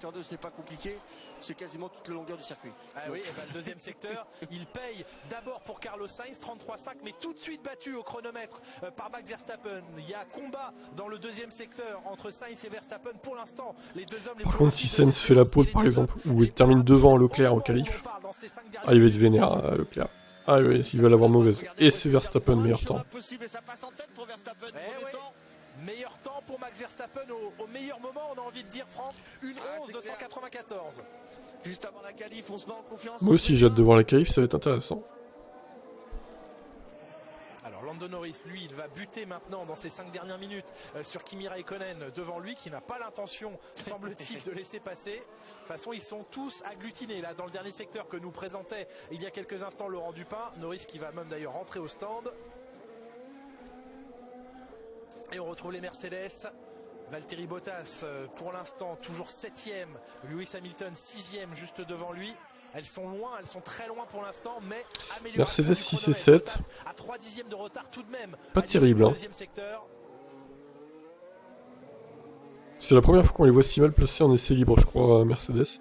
C'est quasiment toute la longueur du circuit. Ah oui, et ben, le deuxième secteur, il paye d'abord pour Carlos Sainz, 33,5, mais tout de suite battu au chronomètre par Max Verstappen. Il y a combat dans le deuxième secteur entre Sainz et Verstappen. Pour l'instant, les deux hommes les Par contre, si Sainz fait la pole par exemple, ou il termine devant Leclerc en qualif, ah, il va être vénère, Leclerc. Ah oui, il va l'avoir mauvaise. Et c'est Verstappen, meilleur temps. Meilleur temps pour Max Verstappen au meilleur moment, on a envie de dire, Franck, 1:11,294. Juste avant la qualif, on se met en confiance. Moi aussi, j'ai hâte de voir la qualif, ça va être intéressant. Alors Lando Norris, lui, il va buter maintenant dans ces 5 dernières minutes sur Kimi Raikkonen devant lui, qui n'a pas l'intention, semble-t-il, de laisser passer. De toute façon, ils sont tous agglutinés là dans le dernier secteur que nous présentait il y a quelques instants Laurent Dupin. Norris qui va même d'ailleurs rentrer au stand. Et on retrouve les Mercedes. Valtteri Bottas pour l'instant toujours 7ème, Lewis Hamilton 6ème juste devant lui. Elles sont loin, elles sont très loin pour l'instant, mais Mercedes 6 et 7. à 3 dixièmes de retard tout de même. Pas terrible, hein. C'est la première fois qu'on les voit si mal placés en essai libre, je crois, Mercedes.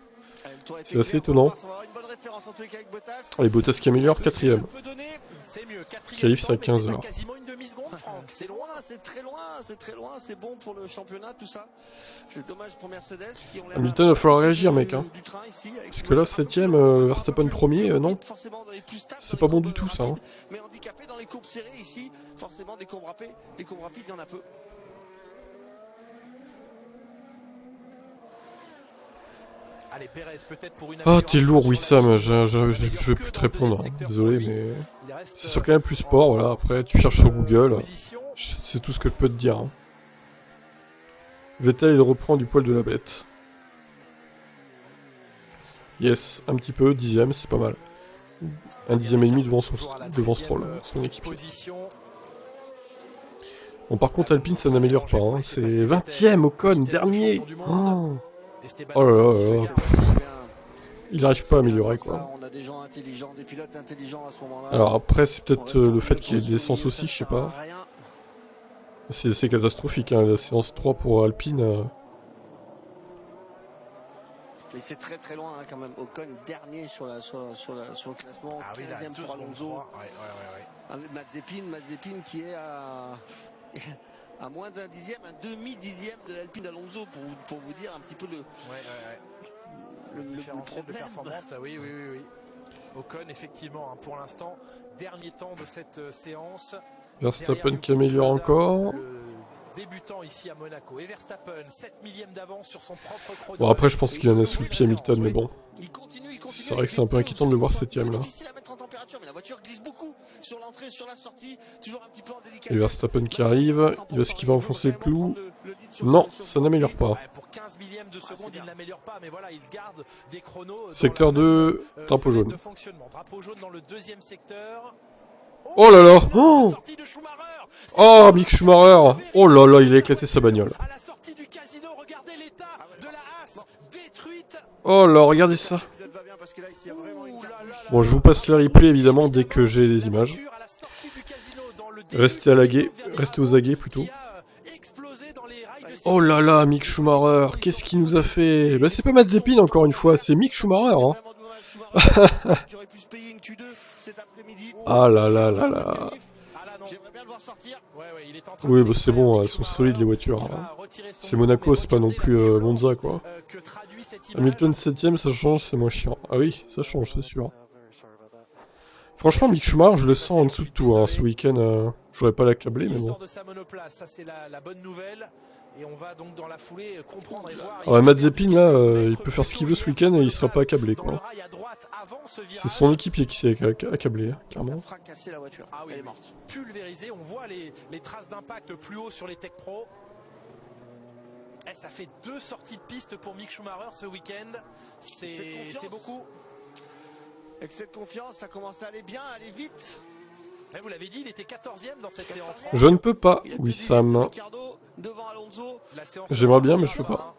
C'est assez étonnant. Allez, Bottas qui améliore, 4ème. Qualif, c'est à 15h. C'est loin, c'est très loin, c'est très loin, c'est bon pour le championnat, tout ça. C'est dommage pour Mercedes qui ont Hamilton, il va falloir réagir, mec. Hein. Parce que là, 7ème, Verstappen 1er, non. C'est pas bon du tout, ça. Hein. Mais handicapé dans les courbes serrées ici, forcément des courbes rapides, il y en a peu. Allez, Pérez, peut-être pour une. Ah, t'es lourd, Wissam, je vais plus te répondre. Hein. Désolé, mais c'est sur Canal Plus Sport, voilà. Après, tu cherches sur Google. C'est tout ce que je peux te dire. Hein. Vettel, il reprend du poil de la bête. Yes, un petit peu, 10ème, c'est pas mal. Un 10ème et demi devant Stroll, son équipier. Bon, par contre, Alpine, ça n'améliore pas. Hein. C'est 20ème, Ocon, dernier. Oh là là là. Il n'arrive pas à améliorer, quoi. Alors après, c'est peut-être le fait qu'il y ait des essences aussi, je sais pas. C'est catastrophique, hein, la séance 3 pour Alpine. Mais c'est très très loin hein, quand même. Ocon dernier sur le classement, 15ème pour Alonso. Mazepin qui est à moins d'un dixième, un demi-dixième de l'Alpine d'Alonso pour vous dire un petit peu le problème de performance. Oui. Ocon effectivement hein, pour l'instant dernier temps de cette séance. Verstappen qui améliore encore. Débutant ici à Monaco et Verstappen 7 millièmes d'avance sur son propre chrono. Bon après je pense qu'il en a sous le pied Hamilton mais bon. C'est vrai que c'est un peu inquiétant de le voir 7ème là. Et Verstappen qui arrive, est-ce qu'il va enfoncer le clou? Non, ça n'améliore pas. Pour 15 millièmes de seconde, il n'améliore pas, mais voilà, il garde des chronos. Secteur 2, drapeau jaune. Drapeau jaune dans le deuxième secteur. Oh là là. Oh, oh, Mick Schumacher. Oh là là, il a éclaté sa bagnole. Oh là, regardez ça. Bon, je vous passe le replay évidemment dès que j'ai les images. Restez aux aguets plutôt. Oh là là, Mick Schumacher, qu'est-ce qu'il nous a fait? Bah c'est pas Mazepin encore une fois, c'est Mick Schumacher, hein. Ah là là là là. Oui, bah c'est bon, elles sont solides les voitures. Hein. C'est Monaco, c'est pas non plus Monza quoi. Hamilton 7ème, ça change, c'est moins chiant. Ah oui, ça change, c'est sûr. Franchement, Mick Schumacher, je le sens en dessous de tout. Hein. Ce week-end, j'aurais pas l'accabler, mais bon. Ouais, Mazepin, là, il peut faire ce qu'il veut ce week-end et il sera pas accablé, quoi. C'est son équipier qui s'est accablé, hein, clairement. Ah oui, pulvérisé, on voit les traces d'impact plus haut sur les Tech Pro. Eh, ça fait 2 sorties de piste pour Mick Schumacher ce week-end. C'est beaucoup. Avec cette confiance, ça commence à aller bien, à aller vite. Et vous l'avez dit, il était 14ème dans cette séance. Je ne peux pas, oui Sam. J'aimerais bien, mais je peux pas.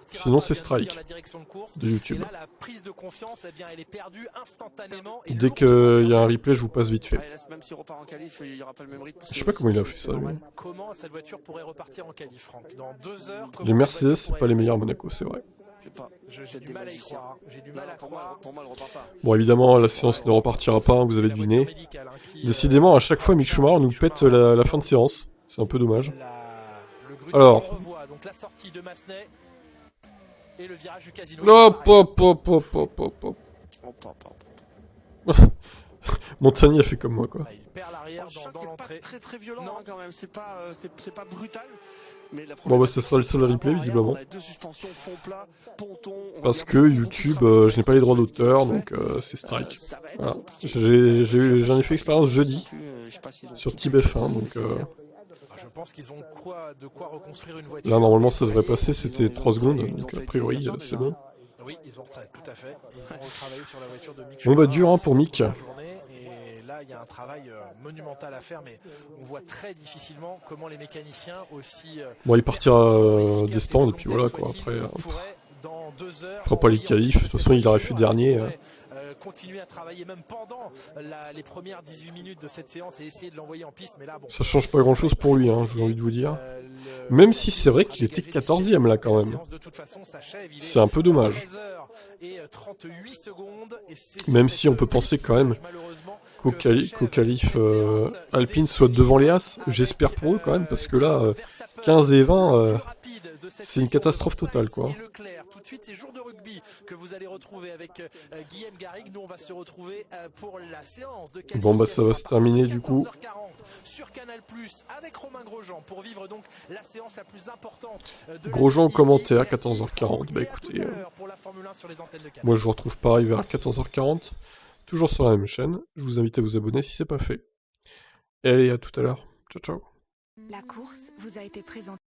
Sinon c'est strike de YouTube. Dès qu'il y a un replay, je vous passe vite fait. Je sais pas comment il a fait ça, lui. Les Mercedes, c'est pas les meilleurs à Monaco, c'est vrai. J'ai du mal à y croire. J'ai du mal à croire. Bon, évidemment, la séance ne repartira pas, hein, vous avez deviné. Décidément, à chaque fois, Mick Schumacher nous pète la fin de séance. C'est un peu dommage. Alors. Hop, hop, hop, hop, hop, hop, hop. Montagny a fait comme moi, quoi. Il perd l'arrière dans l'entrée. Très très violent hein, quand même. C'est pas brutal. Bon bah ce sera le seul replay visiblement. Parce que YouTube, je n'ai pas les droits d'auteur, donc c'est strike. Voilà. J'en ai fait expérience jeudi sur TibF1, donc je pense qu'ils ont de quoi reconstruire une voiture. Là normalement ça devrait passer, c'était 3 secondes, donc a priori c'est bon. Oui, ils ont tout à fait. Ils ont retravaillé sur la voiture de Mick. Bon bah dur hein pour Mick. Là, il y a un travail monumental à faire, mais on voit très difficilement comment les mécaniciens aussi... Bon, il partira des stands, et puis voilà, quoi, après... il fera pas les qualifs, de toute façon, il aurait fait dernier. Continuer à travailler même pendant les premières 18 minutes de cette séance et essayer de l'envoyer en piste, mais là, bon... Ça change pas grand-chose pour lui, hein, j'ai envie de vous dire. Même si c'est vrai qu'il était 14ème, là, quand même. C'est un peu dommage. Même si on peut penser quand même... qu'au qualif Alpine soit devant les As, j'espère pour eux quand même, parce que là, 15 et 20, c'est une catastrophe totale, quoi. Tout de suite, c'est jour de rugby que vous allez retrouver avec Guillaume Garrigue. Nous, on va se retrouver pour la séance de bon, bah ça va se terminer du coup. Sur Canal+, avec Romain Grosjean, pour vivre donc la séance la plus importante. Grosjean au commentaire, 14h40. Bah écoutez, moi je vous retrouve pareil vers 14h40. Toujours sur la même chaîne, je vous invite à vous abonner si c'est pas fait. Et allez, à tout à l'heure. Ciao, ciao. La course vous a été présentée.